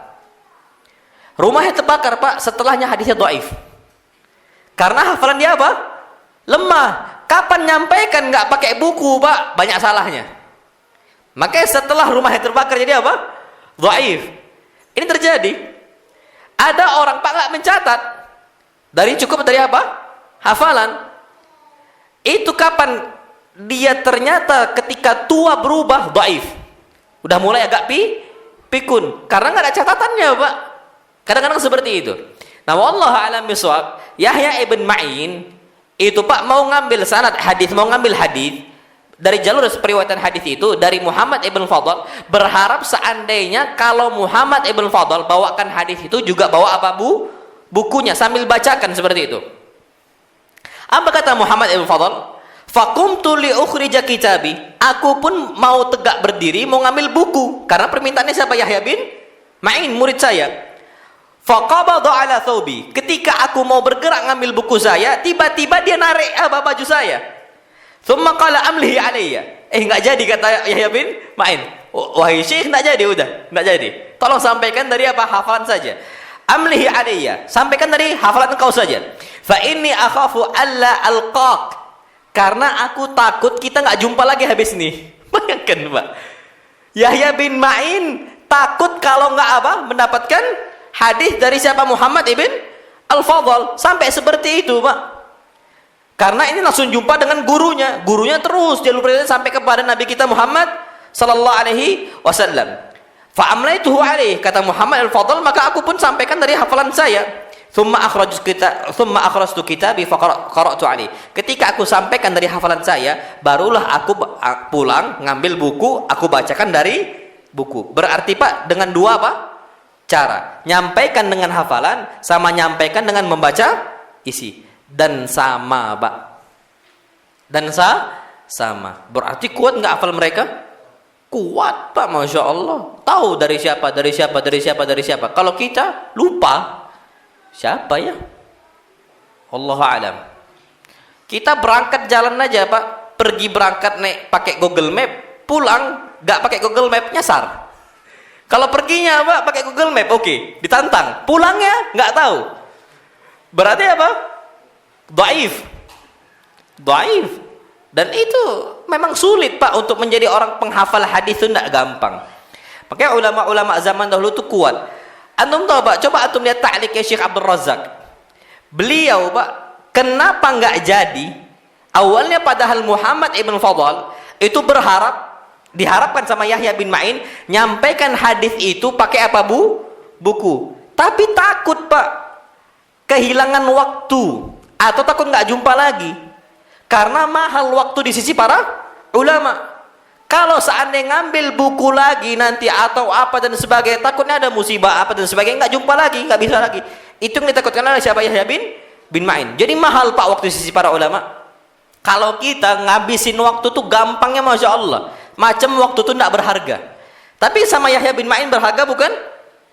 Rumahnya terbakar Pak, setelahnya hadisnya dhaif. Karena hafalan dia apa? Lemah. Kapan nyampaikan nggak pakai buku Pak, banyak salahnya. Makanya setelah rumahnya terbakar jadi apa? Dhaif. Ini terjadi. Ada orang Pak nggak mencatat, cukup dari apa? Hafalan. Itu kapan dia ternyata ketika tua berubah dhaif. Udah mulai agak pikun karena nggak ada catatannya Pak. Kadang-kadang seperti itu. Nah, wallahu a'lam bishawab, Yahya ibn Ma'in itu Pak mau ngambil sanad hadis, mau ngambil hadis dari jalur periwayatan hadis itu dari Muhammad ibn Fadl, berharap seandainya kalau Muhammad ibn Fadl bawakan hadis itu juga bawa apa bukunya sambil bacakan seperti itu. Apa kata Muhammad ibn Fadl? Faqumtu li ukhrija kitabi. Aku pun mau tegak berdiri mau ngambil buku karena permintaannya siapa? Yahya bin Ma'in, murid saya. Faqabada ala thawbi. Ketika aku mau bergerak ngambil buku saya, tiba-tiba dia narik baju saya. Tsumma qala amlihi alayya. Enggak jadi kata Yahya bin Ma'in. Wahai Syekh, enggak jadi, udah, enggak jadi. Tolong sampaikan dari apa? Hafalan saja. Amlihi alayya. Sampaikan dari hafalan engkau saja. Fa inni akhafu alla alqaq. Karena aku takut kita enggak jumpa lagi habis ini. Bayangkan, Pak. Yahya bin Ma'in takut kalau enggak mendapatkan hadis dari siapa? Muhammad ibn Al-Fadl. Sampai seperti itu Pak. Karena ini langsung jumpa dengan gurunya. Gurunya terus jalur perintah sampai kepada Nabi kita Muhammad sallallahu alaihi wasallam. Fa amlaituhu alaihi, kata Muhammad al-Fadl, maka aku pun sampaikan dari hafalan saya. Thumma akhrajtu kitabi fa qara'tu alaihi. Ketika aku sampaikan dari hafalan saya, barulah aku pulang ngambil buku, aku bacakan dari buku. Berarti Pak, dengan dua apa? Cara. Nyampaikan dengan hafalan sama nyampaikan dengan membaca isi. Dan sama, Pak. Dan sama. Berarti kuat nggak hafal mereka? Kuat, Pak, Masya Allah. Tahu dari siapa. Kalau kita lupa, siapa ya? Allahu a'lam. Kita berangkat jalan aja, Pak. Pergi berangkat naik pakai Google Map, pulang nggak pakai Google Map, nyasar. Kalau perginya, Pak, pakai Google Map, oke, ditantang. Pulangnya nggak tahu. Berarti apa? Dhaif. Dan itu memang sulit, Pak, untuk menjadi orang penghafal hadis itu tidak gampang. Makanya ulama-ulama zaman dahulu itu kuat. Antum tahu, Pak, coba antum lihat ta'liqnya Syekh Abdul Razak. Beliau, Pak, kenapa nggak jadi? Awalnya padahal Muhammad ibn Fadl itu diharapkan sama Yahya bin Ma'in nyampaikan hadis itu pakai apa, buku. Tapi takut, Pak, kehilangan waktu atau takut nggak jumpa lagi. Karena mahal waktu di sisi para ulama. Kalau seandainya ngambil buku lagi nanti atau apa dan sebagainya, takutnya ada musibah apa dan sebagainya, nggak jumpa lagi, nggak bisa lagi. Itu yang ditakutkan oleh siapa? Yahya bin Ma'in. Jadi mahal, Pak, waktu di sisi para ulama. Kalau kita ngabisin waktu tuh gampangnya Masya Allah. Macam waktu tuh tidak berharga. Tapi sama Yahya bin Ma'in berharga bukan?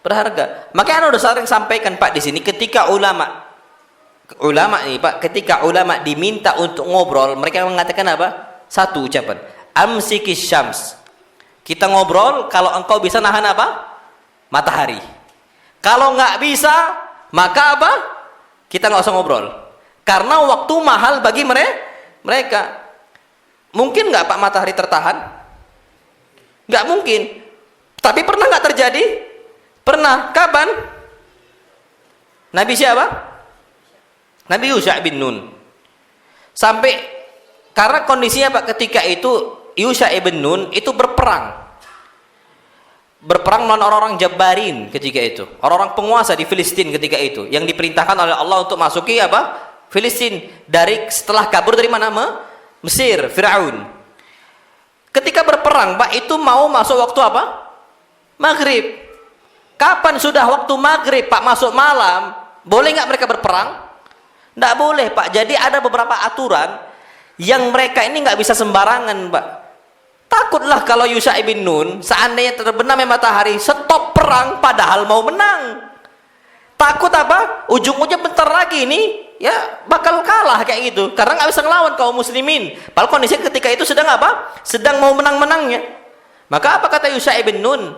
Berharga. Makanya udah sering sampaikan, Pak, di sini ketika ulama nih, Pak, ketika ulama diminta untuk ngobrol, mereka mengatakan apa? Satu ucapan, amsikis syams. Kita ngobrol kalau engkau bisa nahan apa? Matahari. Kalau nggak bisa, maka apa? Kita nggak usah ngobrol. Karena waktu mahal bagi mereka. Mungkin nggak, Pak, matahari tertahan? Nggak mungkin. Tapi pernah nggak terjadi? Pernah. Kapan? Nabi siapa? Nabi Yusha bin Nun. Sampai karena kondisinya, Pak, ketika itu Yusha bin Nun itu berperang melawan orang-orang Jabbarin ketika itu, orang-orang penguasa di Filistin ketika itu, yang diperintahkan oleh Allah untuk masuki apa? Filistin dari setelah kabur dari mana? Mesir, Firaun. Ketika berperang, Pak, itu mau masuk waktu apa? Maghrib. Kapan sudah waktu maghrib, Pak, masuk malam, boleh nggak mereka berperang? Nggak boleh, Pak. Jadi ada beberapa aturan yang mereka ini nggak bisa sembarangan, Pak. Takutlah kalau Yusha bin Nun seandainya terbenam matahari, stop perang padahal mau menang. Takut apa? Ujung-ujung bentar lagi ini ya bakal kalah kayak gitu. Karena nggak bisa ngelawan kaum muslimin. Padahal kondisinya ketika itu sedang apa? Sedang mau menang-menangnya. Maka apa kata Yusha bin Nun?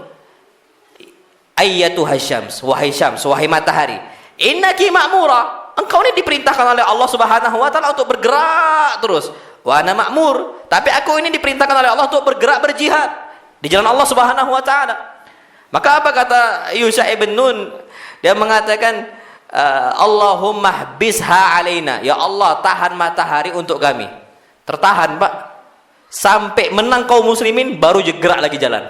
Ayyatuha syams, wahai matahari, innaki ma'mura. Engkau ini diperintahkan oleh Allah Subhanahu wa taala untuk bergerak terus. Wa ana ma'mur, tapi aku ini diperintahkan oleh Allah untuk bergerak berjihad di jalan Allah Subhanahu wa taala. Maka apa kata Yusha bin Nun? Dia mengatakan, Allahumma hbisha alaina. Ya Allah, tahan matahari untuk kami. Tertahan, Pak. Sampai menang kaum muslimin baru gerak lagi jalan.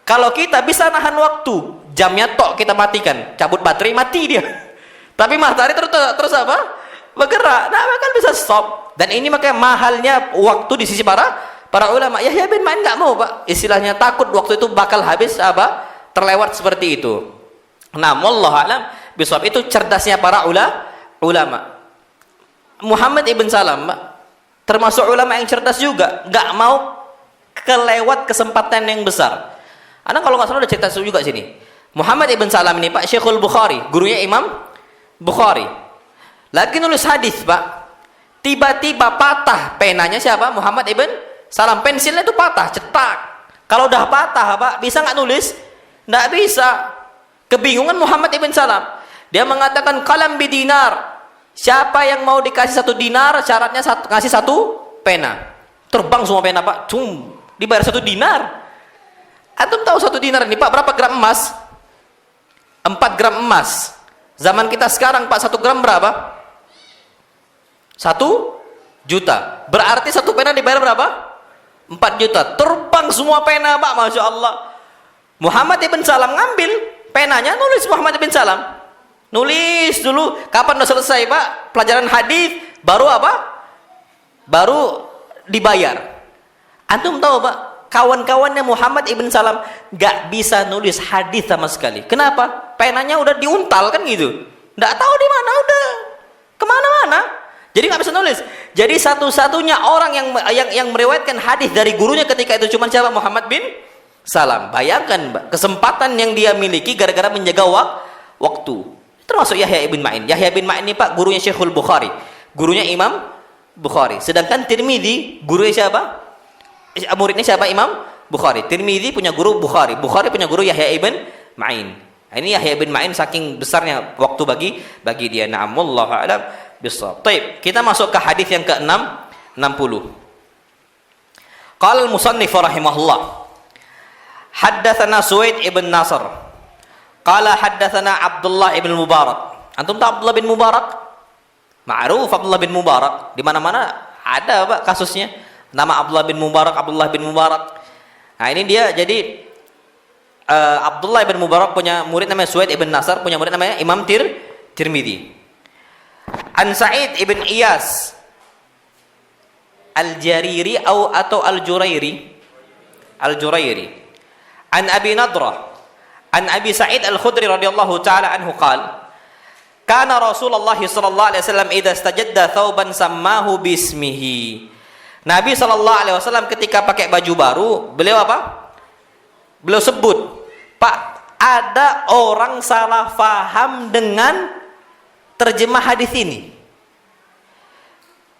Kalau kita bisa nahan waktu, jamnya tok kita matikan, cabut baterai mati dia. Tapi matahari terus apa? Bergerak. Nah, kan bisa stop. Dan ini makanya mahalnya waktu di sisi para ulama. Yahya bin Ma'in nggak mau, Pak. Istilahnya takut waktu itu bakal habis apa? Terlewat seperti itu. Nah, wallahu alam bisawab, itu cerdasnya para ulama. Muhammad ibn Salam, Pak, termasuk ulama yang cerdas juga, nggak mau kelewat kesempatan yang besar. Anda kalau nggak salah udah cerita juga sini. Muhammad ibn Salam ini, Pak, Syekhul Bukhari, gurunya Imam Bukhari, lagi nulis hadis, Pak, tiba-tiba patah penanya siapa? Muhammad ibn Salam. Pensilnya itu patah, cetak. Kalau udah patah, Pak, bisa nggak nulis? Nggak bisa. Kebingungan Muhammad ibn Salam. Dia mengatakan kalam bidinar. Siapa yang mau dikasih 1 dinar, syaratnya ngasih 1 pena. Terbang semua pena, Pak. Dibayar 1 dinar. Antum tahu 1 dinar ini, Pak, berapa gram emas? 4 gram emas. Zaman kita sekarang, Pak, 1 gram berapa? 1 juta. Berarti satu pena dibayar berapa? 4 juta. Terbang semua pena, Pak, Masya Allah. Muhammad ibn Salam ngambil penanya, nulis Muhammad ibn Salam. Nulis dulu. Kapan udah selesai, Pak? Pelajaran hadis baru apa? Baru dibayar. Antum tahu, Pak? Kawan-kawannya Muhammad ibn Salam gak bisa nulis hadis sama sekali. Kenapa? Penanya udah diuntal kan gitu. Nggak tahu di mana, udah kemana-mana. Jadi nggak bisa nulis. Jadi satu-satunya orang yang meriwayatkan hadis dari gurunya ketika itu cuma siapa? Muhammad bin Salam. Bayangkan, Mbak, kesempatan yang dia miliki gara-gara menjaga waktu. Termasuk Yahya ibn Ma'in. Yahya bin Ma'in ini, Pak, gurunya Syekhul Bukhari. Gurunya Imam Bukhari. Sedangkan Tirmidzi gurunya siapa? Muridnya siapa? Imam Bukhari. Tirmidzi punya guru Bukhari. Bukhari punya guru Yahya ibn Ma'in. Ini Yahya bin Ma'in saking besarnya waktu bagi dia. Na'amullahu a'lam bissawab. Baik, kita masuk ke hadis yang ke-6 60. Qala al-musannif rahimahullah. Haddatsana Suwaid ibn Nasr. Qala haddatsana Abdullah ibn Mubarak. Antum tahu Abdullah bin Mubarak? Ma'ruf Abdullah bin Mubarak. Di mana-mana ada, Pak, kasusnya. Nama Abdullah bin Mubarak, Abdullah bin Mubarak. Nah, ini dia jadi Abdullah ibn Mubarak punya murid namanya Suwaid ibn Nasr, punya murid namanya Imam Tirmidzi. An Sa'id ibn Iyas Al-Jariri atau Al-Jurairi. Al-Jurairi. An Abi Nadrah An Abi Sa'id Al-Khudri radhiyallahu ta'ala anhu qala kana Rasulullah sallallahu alaihi wasallam idza istajadda thawban sammahu bismihi. Nabi sallallahu alaihi wasallam ketika pakai baju baru, beliau apa? Beliau sebut, Pak, ada orang salah faham dengan terjemah hadis ini.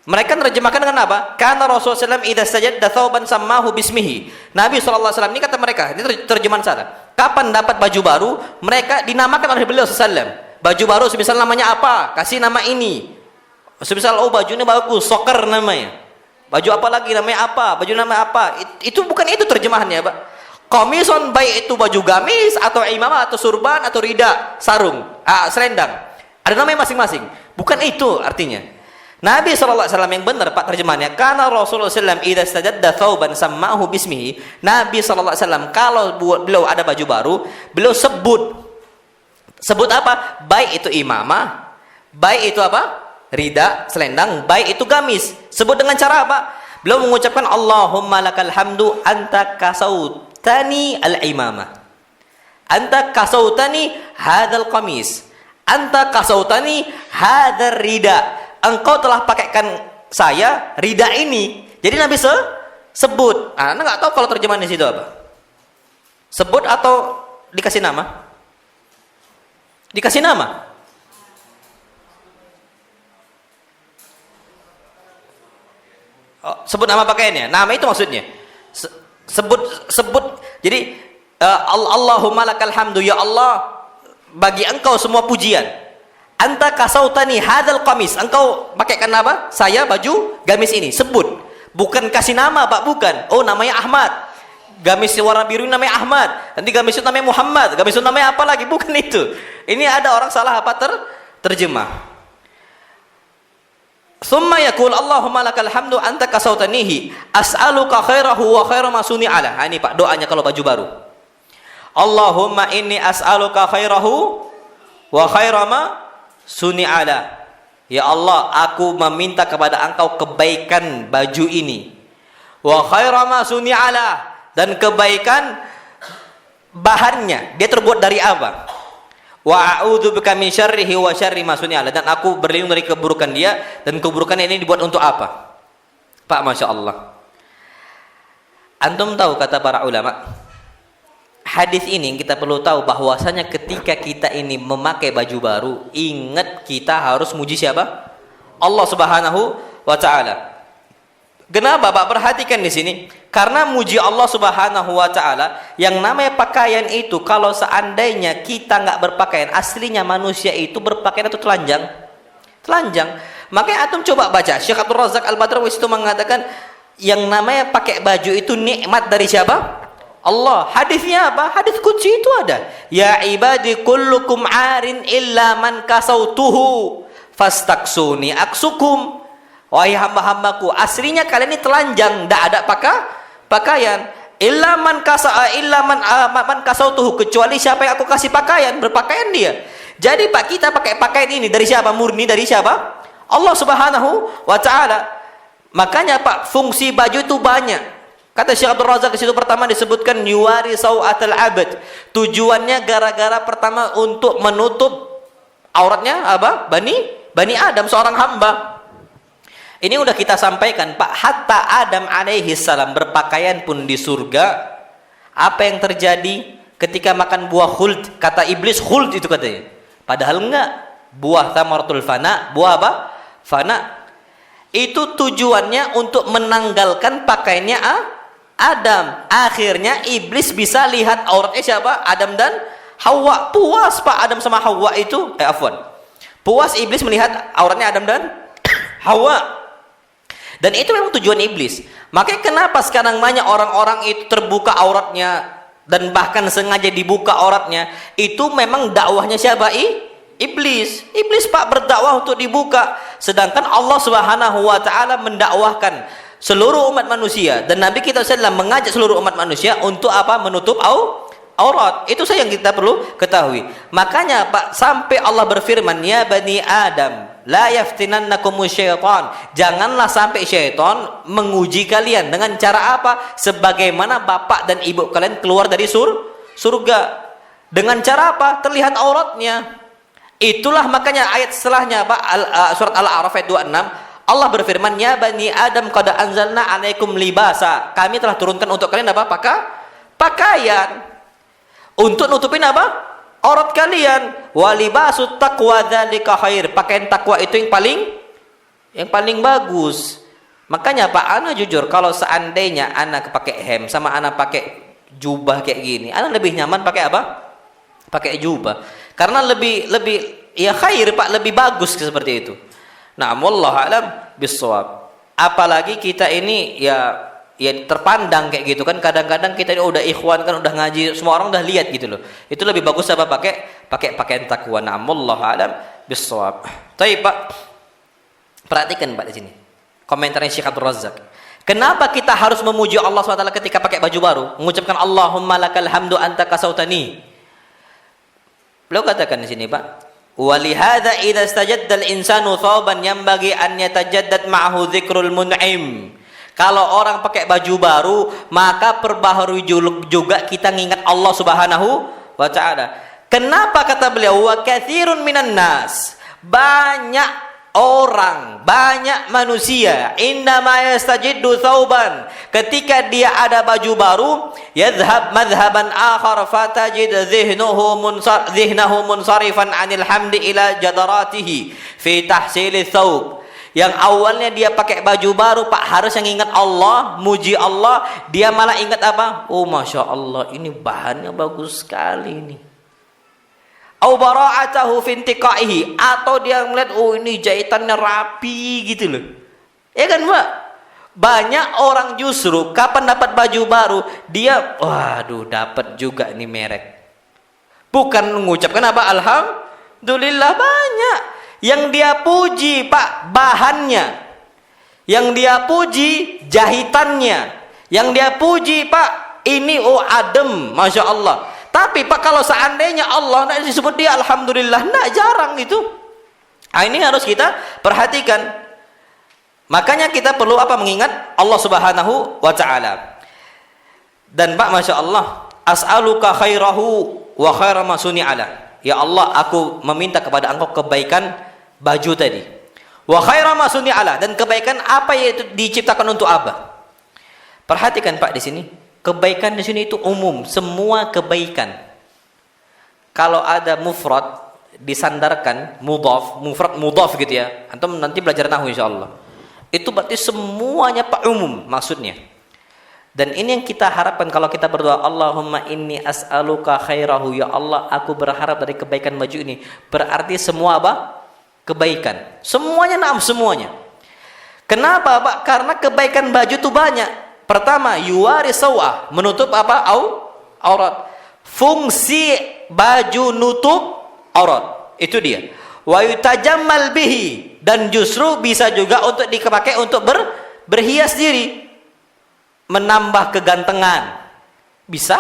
Mereka menerjemahkan dengan apa? Karena Rasulullah SAW idza sajadda thawban sammahu bismihi. Nabi SAW ini kata mereka, ini terjemahan salah. Kapan dapat baju baru, mereka dinamakan oleh beliau SAW. Baju baru semisal namanya apa? Kasih nama ini. Semisal, oh bajunya bagus, soccer namanya. Baju apa lagi namanya apa? Baju namanya apa? Itu bukan itu terjemahannya, Pak. Komison, baik itu baju gamis atau imamah atau surban atau rida, sarung, selendang. Ada namanya masing-masing. Bukan itu artinya. Nabi SAW yang benar, Pak, terjemahannya. Karena Rasulullah SAW idza istajadda thawban sammahu bismihi. Nabi SAW kalau beliau ada baju baru, beliau sebut apa? Baik itu imamah, baik itu apa? Rida, selendang, baik itu gamis. Sebut dengan cara apa? Beliau mengucapkan Allahumma lakal hamdu anta kasautani al-imamah. Anta kasautani hadzal qamis. Anta kasautani hadzal rida. Engkau telah pakaikan saya rida ini. Jadi Nabi sebut. Anda nggak tahu kalau terjemahan di situ apa? Sebut atau dikasih nama? Dikasih nama. Oh, sebut nama pakaiannya. Nama itu maksudnya. Sebut. Jadi Allahumma lakal hamdu, ya Allah, bagi engkau semua pujian. Anta kasautani hadzal qamis. Engkau pakaikan apa? Saya baju gamis ini. Sebut. Bukan kasih nama, Pak, bukan. Oh, namanya Ahmad. Gamis warna biru namanya Ahmad. Nanti gamis itu namanya Muhammad. Gamis itu namanya apa lagi? Bukan itu. Ini ada orang salah apa terjemah. Thumma yaqul Allahumma lakal hamdu anta kasautanihi as'aluka khairahu wa khaira ma suni'ala. Ini, Pak, doanya kalau baju baru. Allahumma inni as'aluka khairahu wa khaira ma suni'ala. Ya Allah, aku meminta kepada engkau kebaikan baju ini. Wa khaira ma suni'ala, dan kebaikan bahannya. Dia terbuat dari apa? Wa a'udzubika min syarrihi wa syarri ma suni'ala, dan aku berlindung dari keburukan dia, dan keburukan ini dibuat untuk apa? Pak, Masya Allah. Antum tahu kata para ulama, hadis ini kita perlu tahu bahwasanya ketika kita ini memakai baju baru, ingat kita harus muji siapa? Allah Subhanahu wa taala. Kenapa, Pak? Perhatikan di sini. Karena muji Allah Subhanahu wa taala, yang namanya pakaian itu kalau seandainya kita nggak berpakaian, aslinya manusia itu berpakaian atau telanjang? Telanjang. Makanya antum coba baca, Syekh Abdul Razak Al-Badrawi itu mengatakan yang namanya pakai baju itu nikmat dari siapa? Allah. Hadisnya apa? Hadis qudsi itu ada. Ya ibadi kullukum arin illa man kasautuhu fastaksuni aksukum. Wahai hamba-hambaku, aslinya kalian ini telanjang, tidak ada pakaian. Illa man kasautuhu, kecuali siapa yang aku kasih pakaian, berpakaian dia. Jadi Pak, kita pakai pakaian ini dari siapa? Murni dari siapa? Allah Subhanahu wa taala. Makanya Pak, fungsi baju itu banyak. Kata Syekh Abdul Razak di situ pertama disebutkan yuwari sau'atal abad. Tujuannya gara-gara pertama untuk menutup auratnya apa? Bani Adam, seorang hamba. Ini udah kita sampaikan Pak, hatta Adam alaihi salam berpakaian pun di surga. Apa yang terjadi ketika makan buah khuld? Kata iblis khuld itu katanya. Padahal enggak. Buah thamaratul fana, buah apa? Fana. Itu tujuannya untuk menanggalkan pakaiannya Adam. Akhirnya iblis bisa lihat auratnya siapa? Adam dan Hawa. Puas Pak Adam sama Hawa itu. Puas iblis melihat auratnya Adam dan Hawa. Dan itu memang tujuan iblis. Makanya kenapa sekarang banyak orang-orang itu terbuka auratnya dan bahkan sengaja dibuka auratnya, itu memang dakwahnya siapa? Iblis. Iblis Pak berdakwah untuk dibuka, sedangkan Allah Subhanahu wa taala mendakwahkan seluruh umat manusia, dan Nabi kita sallallahu mengajak seluruh umat manusia untuk apa? Menutup aurat. Itu saja yang kita perlu ketahui. Makanya Pak, sampai Allah berfirman, ya bani Adam, la yaftinannakumus syaitan. Janganlah sampai syaitan menguji kalian dengan cara apa? Sebagaimana bapak dan ibu kalian keluar dari surga. Dengan cara apa? Terlihat auratnya. Itulah makanya ayat setelahnya Pak, surat Al-A'raf ayat 26, Allah berfirman, ya bani Adam qad anzalna 'alaikum libasa. Kami telah turunkan untuk kalian apa? Pakaian. Untuk nutupin apa? Aurat kalian. Walibasut taqwa dzalika khair. Pakaian takwa itu yang paling bagus. Makanya Pak, ana jujur, kalau seandainya ana pakai hem sama ana pakai jubah kayak gini, ana lebih nyaman pakai apa? Pakai jubah. Karena lebih ya khair Pak, lebih bagus seperti itu. Nah, wallahu alam bissawab. Apalagi kita ini ya terpandang kayak gitu kan, kadang-kadang kita udah ikhwan kan, udah ngaji, semua orang udah lihat gitu loh. Itu lebih bagus apa? Pakai pakaian takwa. Wallahu alam bissawab. Baik Pak, perhatikan Pak di sini komentarnya Syekh Abdul Razak. Kenapa kita harus memuji Allah SWT ketika pakai baju baru, mengucapkan Allahumma lakal hamdu anta kasautani? Beliau katakan di sini Pak, walihada idza istajadda al-insanu thawban yanbaghi an yatajaddad ma'ahu dzikrul mun'im. Kalau orang pakai baju baru, maka perbaharui juga kita ngingat Allah Subhanahu wa taala. Kenapa kata beliau wa katsirun minan nas? Banyak orang, banyak manusia, indama yastajiddu thawban, ketika dia ada baju baru, yadhhab madhhaban akhar fatajid dhihnahu munsarifan 'anil hamdi ila jadaratihi fi tahsil thawb. Yang awalnya dia pakai baju baru Pak, harus yang ingat Allah, muji Allah, dia malah ingat apa? Oh Masya Allah, ini bahannya bagus sekali ini. Au bara'atahu fintiqaihi, atau dia melihat oh ini jahitannya rapi gitu loh. Ya kan Pak? Banyak orang justru kapan dapat baju baru, dia waduh dapat juga nih merek. Bukan mengucapkan apa? Alhamdulillah. Banyak yang dia puji Pak bahannya, yang dia puji jahitannya, yang dia puji Pak ini oh adem, Masya Allah. Tapi Pak, kalau seandainya Allah tidak disebut dia alhamdulillah, tidak, jarang itu. Ini harus kita perhatikan. Makanya kita perlu apa? Mengingat Allah Subhanahu wa taala. Dan Pak, Masya Allah, as'aluka khairahu wa khaira ma suni'ala. Ya Allah, aku meminta kepada Engkau kebaikan baju tadi. Wa khaira ma suni'ala, dan kebaikan apa yang diciptakan untuk apa? Perhatikan Pak di sini. Kebaikan di sini itu umum, semua kebaikan. Kalau ada mufrad disandarkan mufrad gitu ya. Antum nanti belajar nahwu insyaallah. Itu berarti semuanya Pak umum maksudnya. Dan ini yang kita harapkan kalau kita berdoa, Allahumma inni as'aluka khairahu, ya Allah aku berharap dari kebaikan baju ini. Berarti semua apa? Kebaikan. Semuanya naam, semuanya. Kenapa Pak? Karena kebaikan baju itu banyak. Pertama, yuwari sawah, menutup apa? Aurat. Fungsi baju nutup aurat, itu dia. wa yutajammal bihi, dan justru bisa juga untuk dipakai untuk berhias diri, menambah kegantengan. Bisa.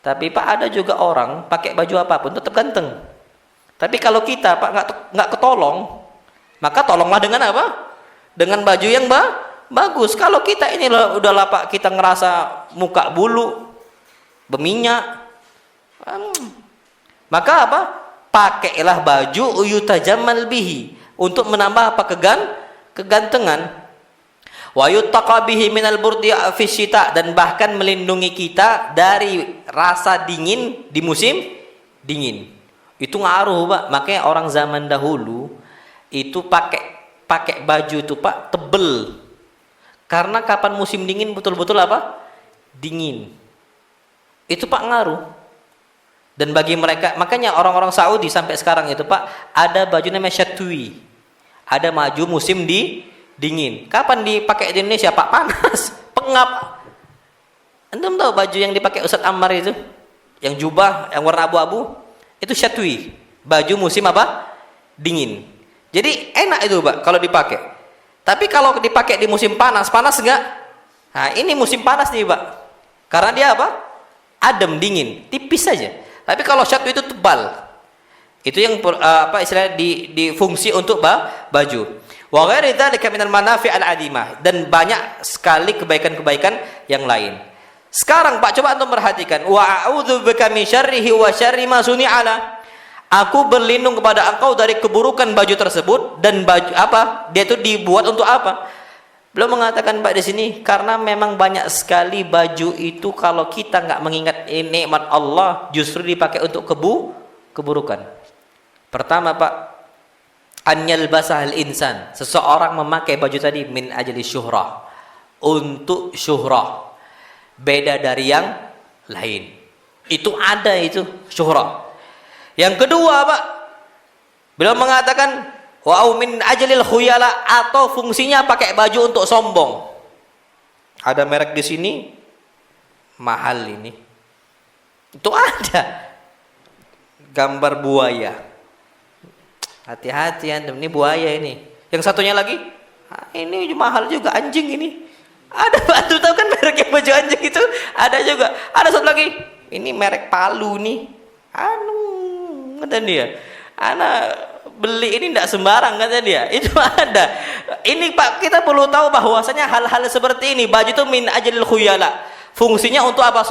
Tapi Pak, ada juga orang pakai baju apapun tetap ganteng. Tapi kalau kita Pak nggak ketolong, maka tolonglah dengan apa? Dengan baju yang bagus. Kalau kita ini udahlah Pak, kita ngerasa muka bulu, berminyak, maka apa? Pakailah baju yutajammal bihi, untuk menambah apa? Kegantengan. Wa yuttaqa bihi minal burdi fi syita, dan bahkan melindungi kita dari rasa dingin di musim dingin. Itu ngaruh Pak. Makanya orang zaman dahulu itu pakai baju itu Pak tebel. Karena kapan musim dingin betul-betul apa? Dingin. Itu Pak ngaruh. Dan bagi mereka, makanya orang-orang Saudi sampai sekarang itu Pak, ada baju namanya syatwi. Ada maju musim dingin. Kapan dipakai di Indonesia Pak? Panas, pengap. Antum tahu baju yang dipakai Ustadz Ammar itu? Yang jubah, yang warna abu-abu? Itu syatwi. Baju musim apa? Dingin. Jadi enak itu Pak kalau dipakai. Tapi kalau dipakai di musim panas enggak? Nah, ini musim panas nih Pak. Karena dia apa? Adem, dingin, tipis saja. Tapi kalau syatwi itu tebal. Itu yang apa istilahnya di fungsi untuk baju. Wa ghairi dzalika minal manafi' al-adimah, dan banyak sekali kebaikan-kebaikan yang lain. Sekarang Pak, coba antum perhatikan, wa a'udzu bika min syarrihi wa syarri ma suni'ala. Aku berlindung kepada engkau dari keburukan baju tersebut, dan baju apa? Dia itu dibuat untuk apa? Belum mengatakan Pak di sini, karena memang banyak sekali baju itu kalau kita nggak mengingat nikmat Allah, justru dipakai untuk keburukan. Pertama Pak, an yalbasahal insan, seseorang memakai baju tadi min ajli syuhrah, untuk syuhrah, beda dari yang lain. Itu ada itu syuhrah. Yang kedua Pak, beliau mengatakan wa min ajlil khuyala, atau fungsinya pakai baju untuk sombong. Ada merek di sini mahal ini. Itu ada gambar buaya. Hati-hati antum, ini buaya ini. Yang satunya lagi, ini mahal juga, anjing ini. Ada Pak, tuh tahu kan merek yang baju anjing itu? Ada juga. Ada satu lagi, ini merek Palu nih. Kata dia, beli ini tidak sembarang, kata dia. Itu ada. Ini Pak, kita perlu tahu bahwasanya hal-hal seperti ini, baju itu min ajlil khuyala, fungsinya untuk apa?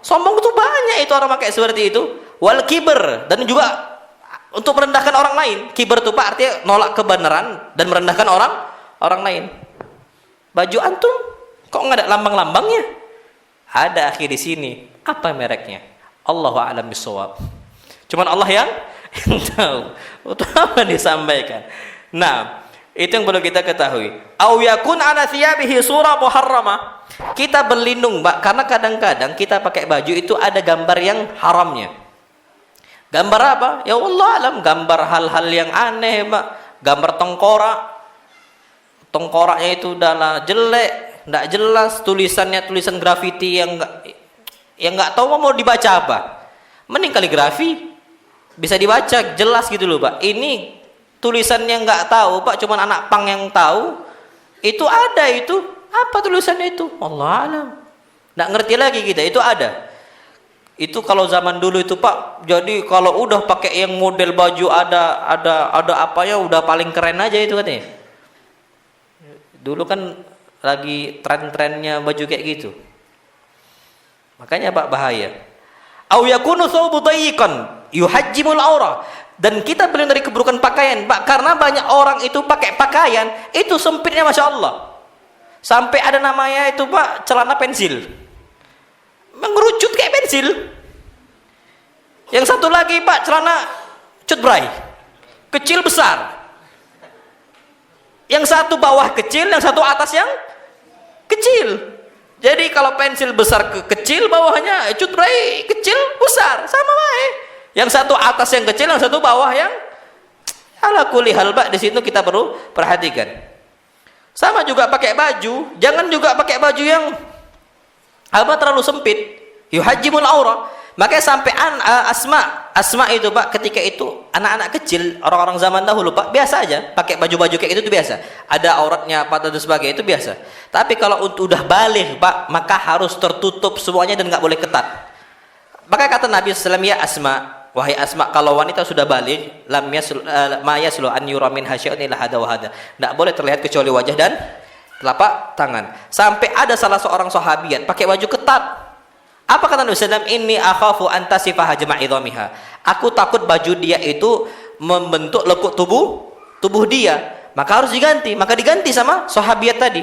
Sombong itu banyak itu orang pakai seperti itu. Wal kiber, dan juga untuk merendahkan orang lain. Kiber itu Pak artinya nolak kebenaran dan merendahkan orang lain. Baju antum kok nggak ada lambang-lambangnya? Ada akhir di sini. Apa mereknya? Allahu a'lam bishawab. Cuman Allah yang tahu. Untuk apa disampaikan? Nah, itu yang perlu kita ketahui. Au yakun ala thiyabihi surah muharramah. Kita berlindung, Mbak, karena kadang-kadang kita pakai baju itu ada gambar yang haramnya. Gambar apa? Ya Allah alam, gambar hal-hal yang aneh, Mbak. Gambar tengkorak. Tengkoraknya itu adalah jelek, enggak jelas, tulisannya tulisan grafiti yang enggak tahu mau dibaca apa. Mending kaligrafi. Bisa dibaca jelas gitu loh Pak. Ini tulisannya nggak tahu Pak, cuman anak pang yang tahu. Itu ada itu. Apa tulisannya itu? Allah alam. Nggak ngerti lagi kita. Itu ada. Itu kalau zaman dulu itu Pak. Jadi kalau udah pakai yang model baju ada apa ya, udah paling keren aja itu katanya. Dulu kan lagi tren-trennya baju kayak gitu. Makanya Pak bahaya. Au yakunu thawbu dayiqan yuhajjimul aurah, dan kita berlindung dari keburukan pakaian Pak, karena banyak orang itu pakai pakaian itu sempitnya Masya Allah, sampai ada namanya itu Pak celana pensil, mengerucut kayak pensil. Yang satu lagi Pak celana cutbray, kecil besar. Yang satu bawah kecil, yang satu atas yang kecil. Jadi kalau pensil besar ke kecil, bawahnya cutbray kecil besar, sama baik. Yang satu atas yang kecil, yang satu bawah yang ala kulli hal Pak, di situ kita perlu perhatikan. Sama juga pakai baju, jangan juga pakai baju yang apa terlalu sempit. Yuhajjimul aurah. Makanya sampai Asma itu Pak, ketika itu anak-anak kecil, orang-orang zaman dahulu Pak, biasa aja pakai baju-baju kayak gitu itu biasa. Ada auratnya apa dan sebagainya itu biasa. Tapi kalau udah balik Pak, maka harus tertutup semuanya dan nggak boleh ketat. Maka kata Nabi SAW, ya Asma, wahai Asma, kalau wanita sudah balik, ma yaslu an yura min hasya'un illa hada wa hada. Nggak boleh terlihat kecuali wajah dan telapak tangan. Sampai ada salah seorang sahabiat pakai baju ketat. Apa kata Nabi SAW? Inni akhafu an tasifaha jama'idhamiha. Aku takut baju dia itu membentuk lekuk tubuh dia. Maka harus diganti. Maka diganti sama sahabiat tadi.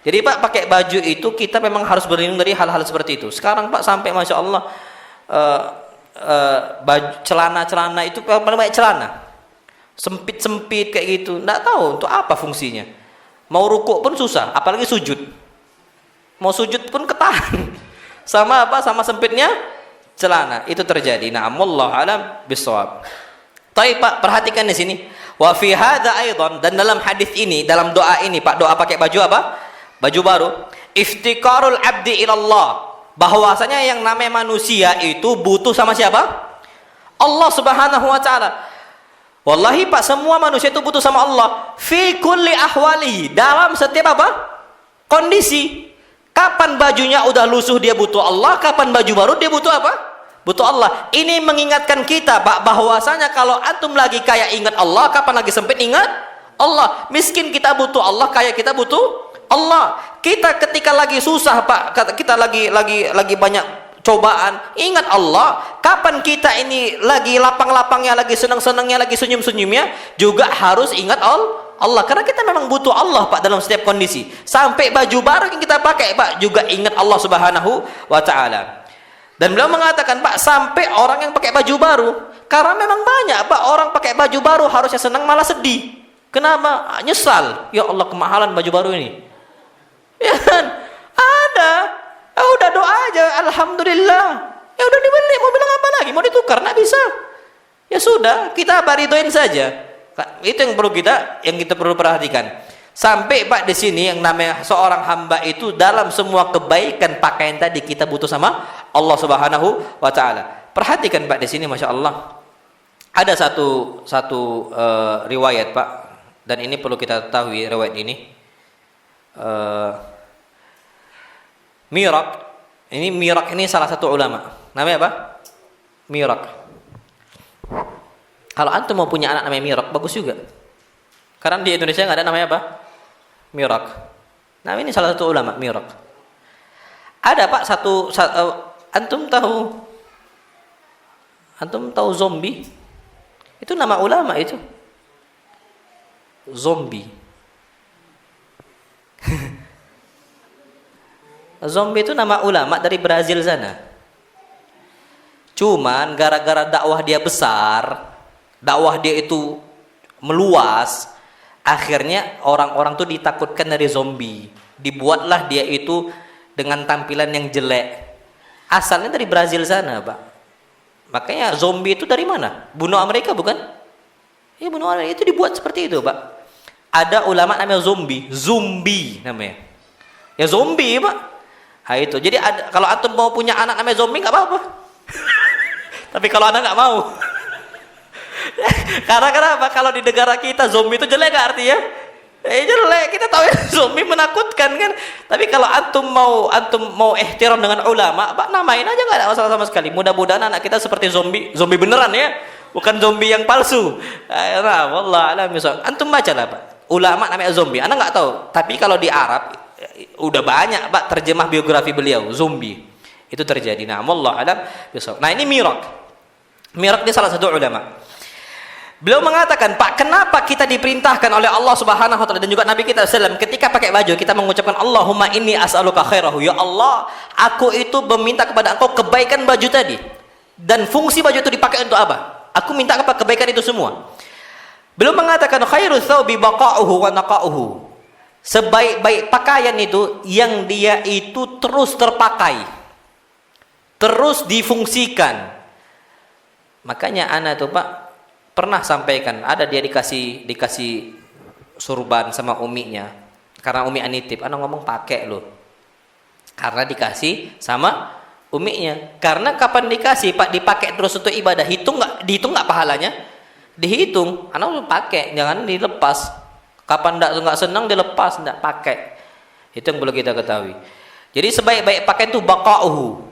Jadi Pak, pakai baju itu kita memang harus berlindung dari hal-hal seperti itu. Sekarang Pak, sampai Masya Allah celana-celana itu paling banyak celana. Sempit-sempit kayak gitu. Nggak tahu untuk apa fungsinya. Mau rukuk pun susah, apalagi sujud. Mau sujud pun ketahan. Sama apa? Sama sempitnya celana. Itu terjadi. Na'am, wallahu alam bisawab. Baik Pak, perhatikan di sini. Wa fi hadza aidan, dan dalam hadis ini, dalam doa ini Pak, doa pakai baju apa? Baju baru. Iftiqarul abdi ilallah. Bahwasanya yang namanya manusia itu butuh sama siapa? Allah Subhanahu wa taala. Wallahi Pak, semua manusia itu butuh sama Allah. Fi kulli ahwalihi, dalam setiap apa? Kondisi. Kapan bajunya udah lusuh dia butuh Allah, kapan baju baru dia butuh apa? Butuh Allah. Ini mengingatkan kita Pak, bahwasanya kalau antum lagi kaya ingat Allah, kapan lagi sempit ingat Allah. Miskin kita butuh Allah, kaya kita butuh Allah. Kita ketika lagi susah Pak, kita lagi banyak cobaan, ingat Allah. Kapan kita ini lagi lapang-lapangnya, lagi senang-senangnya, lagi senyum-senyumnya, juga harus ingat Allah, karena kita memang butuh Allah Pak dalam setiap kondisi. Sampai baju baru yang kita pakai Pak, juga ingat Allah Subhanahu wa taala. Dan beliau mengatakan Pak, sampai orang yang pakai baju baru, karena memang banyak Pak orang pakai baju baru harusnya senang malah sedih. Kenapa? Nyesal. Ya Allah, kemahalan baju baru ini. Ya kan? Ada. Ya udah doa aja, alhamdulillah. Ya udah dibeli, mau bilang apa lagi? Mau ditukar? Nggak bisa. Ya sudah, kita baridoin saja. Itu yang kita perlu perhatikan. Sampai Pak di sini yang namanya seorang hamba itu dalam semua kebaikan pakaian tadi kita butuh sama Allah Subhanahu wa taala. Perhatikan Pak di sini, Masya Allah. Ada satu riwayat Pak, dan ini perlu kita ketahui riwayat ini. Mirak ini salah satu ulama. Namanya apa? Mirak. Kalau antum mau punya anak namanya Mirak, bagus juga. Karena di Indonesia nggak ada namanya apa? Mirak. Nah ini salah satu ulama, Mirak. Ada Pak antum tahu zombie? Itu nama ulama itu. Zombie. Zombie itu nama ulama dari Brazil sana. Cuman gara-gara dakwah dia besar, dakwah dia itu meluas, akhirnya orang-orang tuh ditakutkan dari zombie. Dibuatlah dia itu dengan tampilan yang jelek. Asalnya dari Brazil sana, Pak. Makanya zombie itu dari mana? Bunuh Amerika bukan? Ya bunuh Amerika, itu dibuat seperti itu, Pak. Ada ulama namanya zombie namanya. Ya zombie, Pak. Nah itu. Jadi kalau antum mau punya anak namanya zombie nggak apa-apa. Tapi kalau anak nggak mau. Karena kenapa? Kalau di negara kita zombie itu jelek gak artinya? Jelek. Kita tahu ya zombie menakutkan kan. Tapi kalau antum mau ihtiram dengan ulama, Pak, namain aja nggak ada masalah sama sekali. Mudah-mudahan anak kita seperti zombie beneran ya, bukan zombie yang palsu. Nah, wallah alam misal. Antum baca lah Pak. Ulama namanya zombie. Anak nggak tahu. Tapi kalau di Arab udah banyak Pak terjemah biografi beliau zombie. Itu terjadi. Nah, wallah alam misal. Nah ini Mirak. Mirak ini salah satu ulama. Beliau mengatakan, Pak, kenapa kita diperintahkan oleh Allah Subhanahu wa taala dan juga Nabi kita sallallahu ketika pakai baju kita mengucapkan Allahumma inni as'aluka khairahu. Ya Allah, aku itu meminta kepada Engkau kebaikan baju tadi. Dan fungsi baju itu dipakai untuk apa? Aku minta apa? Kebaikan itu semua. Beliau mengatakan khairu thawbi baqa'uhu wa naqa'uhu. Sebaik-baik pakaian itu yang dia itu terus terpakai. Terus difungsikan. Makanya anak tuh Pak pernah sampaikan, ada dia dikasih surban sama uminya, karena umi anitip, anak ngomong pakai loh, karena dikasih sama umiknya. Karena kapan dikasih Pak dipakai terus untuk ibadah, dihitung nggak pahalanya? Dihitung. Anak pakai, jangan dilepas. Kapan nggak senang dilepas, nggak pakai. Itu yang perlu kita ketahui. Jadi sebaik-baik pakaian itu baqa'uhu,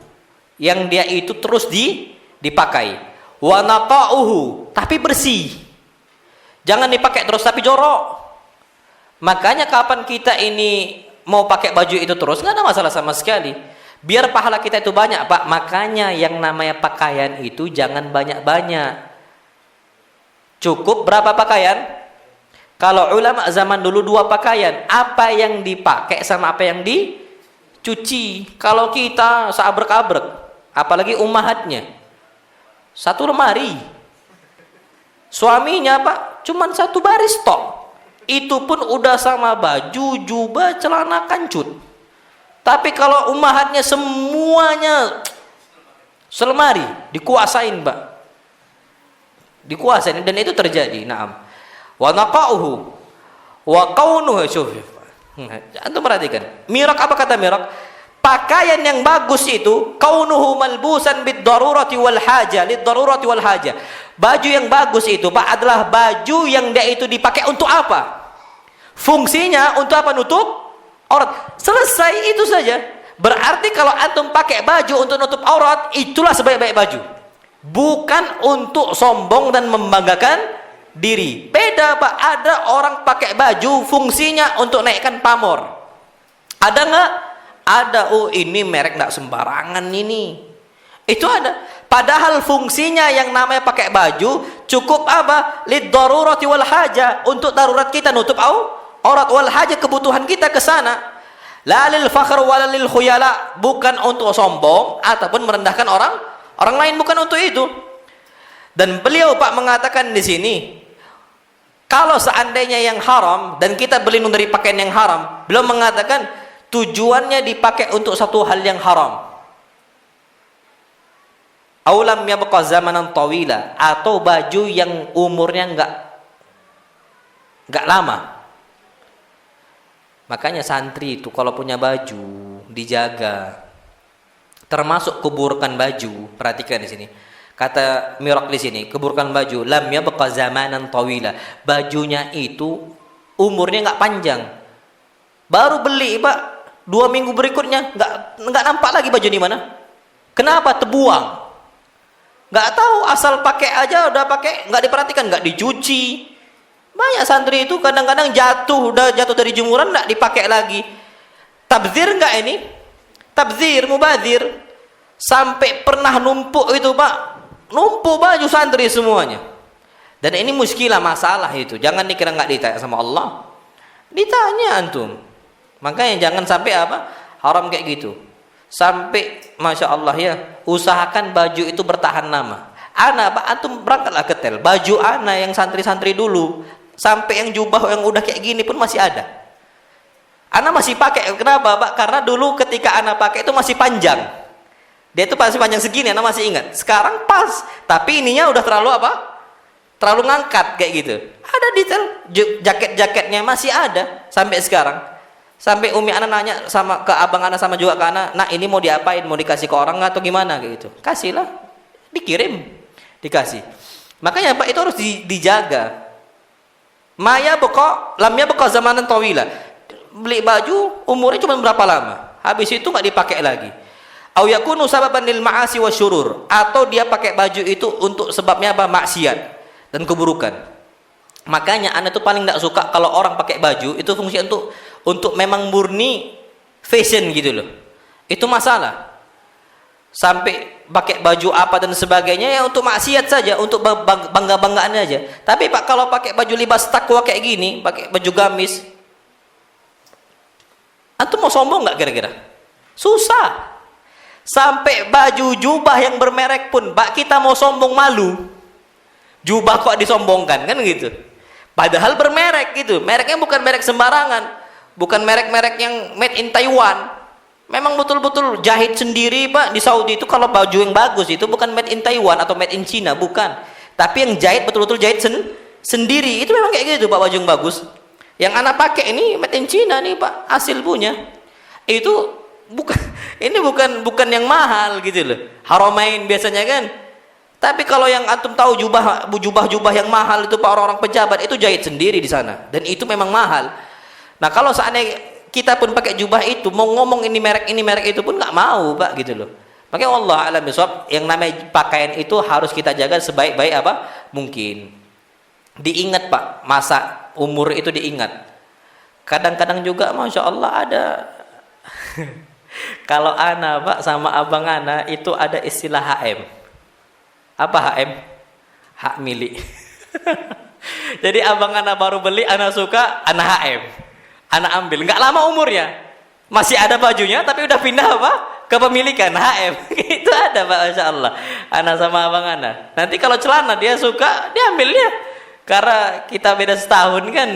yang dia itu terus dipakai. Wa naqa'uhu, tapi bersih. Jangan dipakai terus tapi jorok. Makanya kapan kita ini mau pakai baju itu terus, nggak ada masalah sama sekali. Biar pahala kita itu banyak, Pak. Makanya yang namanya pakaian itu jangan banyak-banyak. Cukup berapa pakaian? Kalau ulama zaman dulu 2 pakaian, apa yang dipakai sama apa yang dicuci. Kalau kita seabrek-abrek, apalagi ummahatnya, 1 lemari. Suaminya Pak, cuman 1 baris tok. Itu pun udah sama baju, jubah, celana kancut. Tapi kalau ummahatnya semuanya selemari, dikuasain Pak. Dikuasain, dan itu terjadi. Naam. Wa naqa'uhu wa kaunuhu, syuf. Antum perhatikan. Mirak, apa kata mirak? Pakaian yang bagus itu kaunuhu malbusan bid darurati wal haja, lid darurati wal haja. Baju yang bagus itu Pak adalah baju yang dia itu dipakai untuk apa? Fungsinya untuk apa? Nutup aurat. Selesai, itu saja. Berarti kalau antum pakai baju untuk nutup aurat, itulah sebaik-baik baju. Bukan untuk sombong dan membanggakan diri. Beda Pak, ada orang pakai baju fungsinya untuk naikkan pamor. Ada nggak? Ada. Oh, ini merek nggak sembarangan ini. Itu ada. Padahal fungsinya yang namanya pakai baju cukup apa? Lid darurati wal haja, untuk darurat kita nutup aurat, wal haja kebutuhan kita ke sana. La lil fakhr wala lil khuyala, bukan untuk sombong ataupun merendahkan orang lain, bukan untuk itu. Dan beliau Pak mengatakan di sini, kalau seandainya yang haram dan kita berlindung dari pakaian yang haram, beliau mengatakan tujuannya dipakai untuk satu hal yang haram. Aulam yabqa zamanan tawila, atau baju yang umurnya enggak lama. Makanya santri itu kalau punya baju dijaga. Termasuk kuburkan baju. Perhatikan di sini. Kata Mirak di sini, kuburkan baju, lam yabqa zamanan tawila. Bajunya itu umurnya enggak panjang. Baru beli Pak, 2 minggu berikutnya enggak nampak lagi baju di mana. Kenapa? Terbuang. Enggak tahu, asal pakai aja udah pakai, enggak diperhatikan, enggak dicuci. Banyak santri itu kadang-kadang udah jatuh dari jemuran enggak dipakai lagi. Tabzir enggak ini? Tabzir, mubazir. Sampai pernah numpuk itu Pak. Numpuk baju santri semuanya. Dan ini muskilah, masalah itu. Jangan dikira nggak ditanya sama Allah. Ditanya antum. Makanya jangan sampai apa? Haram kayak gitu. Sampai Masya Allah ya, usahakan baju itu bertahan lama. Ana Pak, antum berangkatlah ke tel. Baju ana yang santri-santri dulu, sampai yang jubah yang udah kayak gini pun masih ada. Ana masih pakai. Kenapa Pak? Karena dulu ketika ana pakai itu masih panjang. Dia itu masih panjang segini, Anda masih ingat. Sekarang pas, tapi ininya udah terlalu apa? Terlalu ngangkat kayak gitu. Ada detail, jaket-jaketnya masih ada sampai sekarang. Sampai umi anak nanya sama ke abang anak sama juga ke anak, "Nak, ini mau diapain? Mau dikasih ke orang atau gimana?" kayak gitu. Kasihlah, dikirim, dikasih. Makanya Pak itu harus dijaga. Maya beko, lamnya beko zamanan tawila. Beli baju umurnya cuma berapa lama? Habis itu nggak dipakai lagi. Au yakunu sababan lil ma'asi wasyurur, atau dia pakai baju itu untuk sebabnya apa? Maksiat dan keburukan. Makanya Anda tuh paling tidak suka kalau orang pakai baju itu fungsi untuk memang murni fashion gitu loh. Itu masalah. Sampai pakai baju apa dan sebagainya ya untuk maksiat saja, untuk bangga-banggaan aja. Tapi Pak kalau pakai baju libas takwa kayak gini, pakai baju gamis, antum mau sombong nggak kira-kira? Susah. Sampai baju jubah yang bermerek pun Pak kita mau sombong malu. Jubah kok disombongkan kan gitu. Padahal bermerek gitu. Mereknya bukan merek sembarangan. Bukan merek-merek yang made in Taiwan. Memang betul-betul jahit sendiri Pak. Di Saudi itu kalau baju yang bagus itu bukan made in Taiwan atau made in China, bukan. Tapi yang jahit betul-betul jahit sendiri. Itu memang kayak gitu Pak, baju yang bagus. Yang anak pakai ini made in China nih Pak, hasil punya. Itu bukan Ini bukan yang mahal gitu loh. Haramain biasanya kan. Tapi kalau yang antum tahu jubah yang mahal itu Pak, orang-orang pejabat itu jahit sendiri di sana dan itu memang mahal. Nah, kalau seandainya kita pun pakai jubah itu mau ngomong ini merek itu pun nggak mau Pak gitu loh. Makanya Allah alam bisawab, yang namanya pakaian itu harus kita jaga sebaik-baik apa mungkin. Diingat Pak, masa umur itu diingat. Kadang-kadang juga Masya Allah ada kalau ana Pak sama abang ana itu ada istilah HM. Apa HM? Hak milik. Jadi abang ana baru beli, ana suka, ana HM. Ana ambil, nggak lama umurnya. Masih ada bajunya tapi udah pindah apa? Kepemilikan HM. Itu ada Pak, Masya Allah. Ana sama abang ana. Nanti kalau celana dia suka, dia ambilnya. Karena kita beda setahun kan,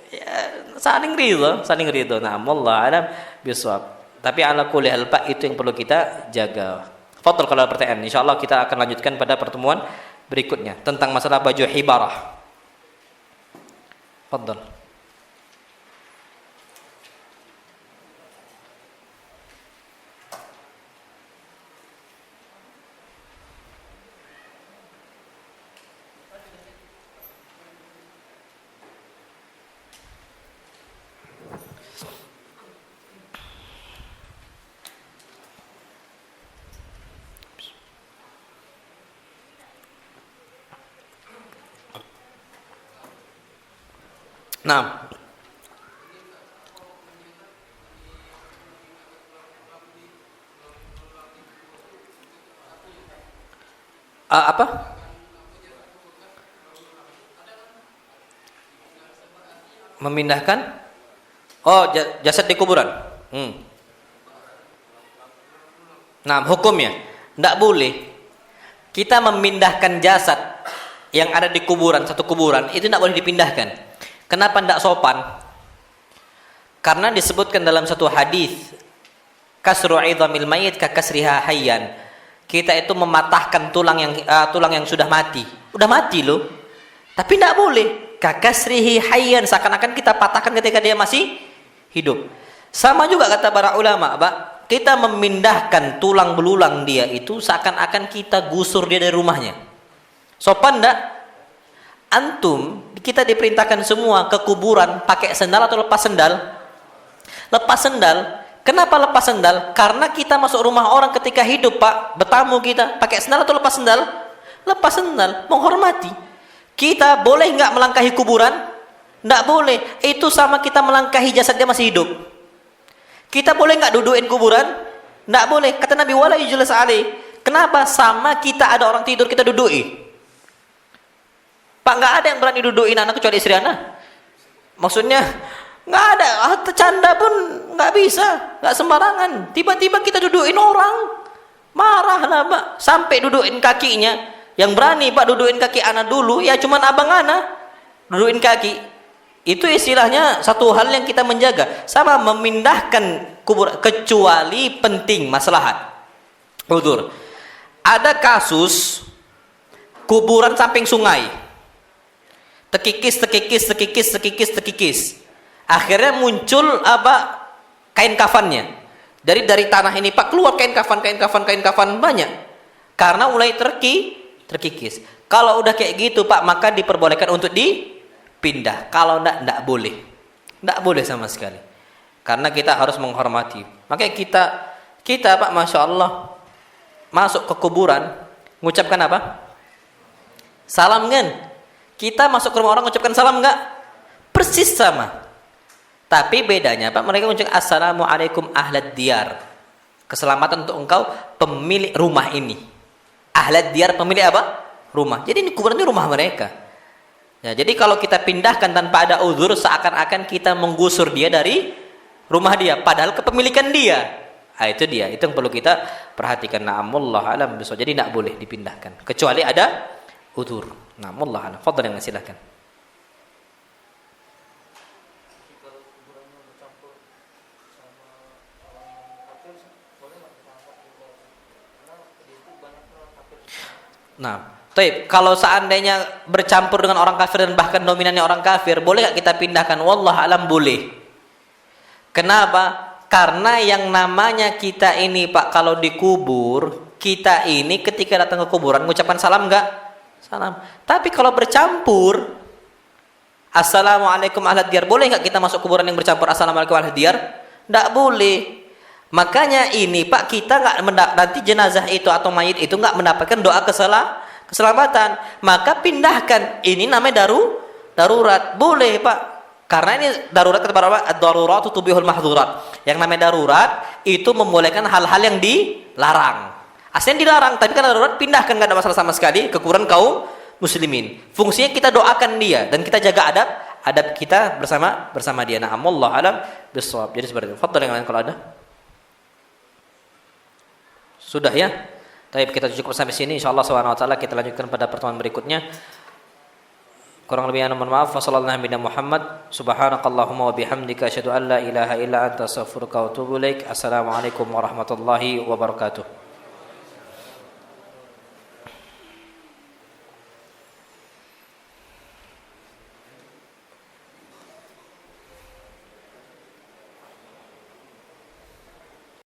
ya, saling ridho. Nah, Allah alam bisawab. Tapi ala kulli hal Pak, itu yang perlu kita jaga. Fadhal kalau ada pertanyaan. Insyaallah kita akan lanjutkan pada pertemuan berikutnya tentang masalah baju hibarah. Fadhal. Nah, apa? Memindahkan? Oh, jasad di kuburan. Nah, hukumnya tidak boleh kita memindahkan jasad yang ada di kuburan, satu kuburan itu tidak boleh dipindahkan. Kenapa tidak sopan? Karena disebutkan dalam satu hadis, kasru 'idhamil mayyit ka kasriha hayyan. Kita itu mematahkan tulang yang sudah mati. Udah mati loh. Tapi tidak boleh ka kasrihi hayyan, seakan-akan kita patahkan ketika dia masih hidup. Sama juga kata para ulama, Pak. Kita memindahkan tulang belulang dia itu seakan-akan kita gusur dia dari rumahnya. Sopan enggak? Antum, kita diperintahkan semua ke kuburan pakai sendal atau lepas sendal? Lepas sendal. Kenapa lepas sendal? Karena kita masuk rumah orang ketika hidup Pak, bertamu kita, pakai sendal atau lepas sendal? Lepas sendal, menghormati. Kita boleh nggak melangkahi kuburan? Nggak boleh. Itu sama kita melangkahi jasad dia masih hidup. Kita boleh nggak dudukin kuburan? Nggak boleh. Kata Nabi, wala yujlas alaih. Kenapa? Sama kita ada orang tidur kita dudui. Pak, nggak ada yang berani dudukin anak kecuali istri anak. Maksudnya nggak ada, canda pun nggak bisa, nggak sembarangan. Tiba-tiba kita dudukin orang, marah lah Pak. Sampai dudukin kakinya. Yang berani Pak dudukin kaki anak dulu, ya cuman abang anak dudukin kaki. Itu istilahnya satu hal yang kita menjaga. Sama memindahkan kubur kecuali penting maslahat. Udzur. Ada kasus kuburan samping sungai. Tekikis. Akhirnya muncul apa? Kain kafannya. Dari tanah ini Pak keluar kain kafan banyak. Karena mulai terkikis. Kalau udah kayak gitu Pak, maka diperbolehkan untuk dipindah. Kalau enggak boleh. Enggak boleh sama sekali. Karena kita harus menghormati. Makanya kita Pak, Masya Allah, masuk ke kuburan, mengucapkan apa? Salam kan? Kita masuk ke rumah orang mengucapkan salam enggak? Persis sama. Tapi bedanya Pak, mereka mengucapkan assalamualaikum ahlad diyar. Keselamatan untuk engkau pemilik rumah ini. Ahlad diyar, pemilik apa? Rumah. Jadi ini kuburan itu rumah mereka. Ya, jadi kalau kita pindahkan tanpa ada uzur, seakan-akan kita menggusur dia dari rumah dia, padahal kepemilikan dia. Nah, itu dia. Itu yang perlu kita perhatikan. Na'amullah alam bisawab. Jadi tidak boleh dipindahkan kecuali ada uzur. Nah, Allah alam. Fadhal yang silakan. Nah, taib, kalau seandainya bercampur dengan orang kafir dan bahkan dominannya orang kafir, boleh nggak kita pindahkan? Wallah alam boleh. Kenapa? Karena yang namanya kita ini Pak, kalau dikubur, kita ini ketika datang ke kuburan mengucapkan salam enggak? Salam. Tapi kalau bercampur, Assalamualaikum ahlad diyar, boleh enggak kita masuk kuburan yang bercampur Assalamualaikum ahlad diyar? Enggak boleh. Makanya ini Pak, kita enggak nanti jenazah itu atau mayit itu enggak mendapatkan doa keselamatan. Maka pindahkan. Ini namanya darurat. Boleh Pak. Karena ini darurat kata para ulama, ad-darurat tubihul mahdzurat. Yang namanya darurat itu membolehkan hal-hal yang dilarang. Aslinya dilarang, tapi karena darurat pindahkan, enggak ada masalah sama sekali ke kuburan kaum muslimin. Fungsinya kita doakan dia dan kita jaga adab kita bersama dia. Na'am, wallahu alam bissawab. Jadi seperti itu. Fadhal yang lain kalau ada. Sudah ya? Baik, kita cukup sampai sini. Insyaallah subhanahu wa taala kita lanjutkan pada pertemuan berikutnya. Kurang lebihnya mohon maaf. Wassallallahu ala Muhammad. Subhanakallahumma wa bihamdika asyhadu an la ilaha illa anta astaghfiruka wa atubu ilaik. Assalamualaikum warahmatullahi wabarakatuh.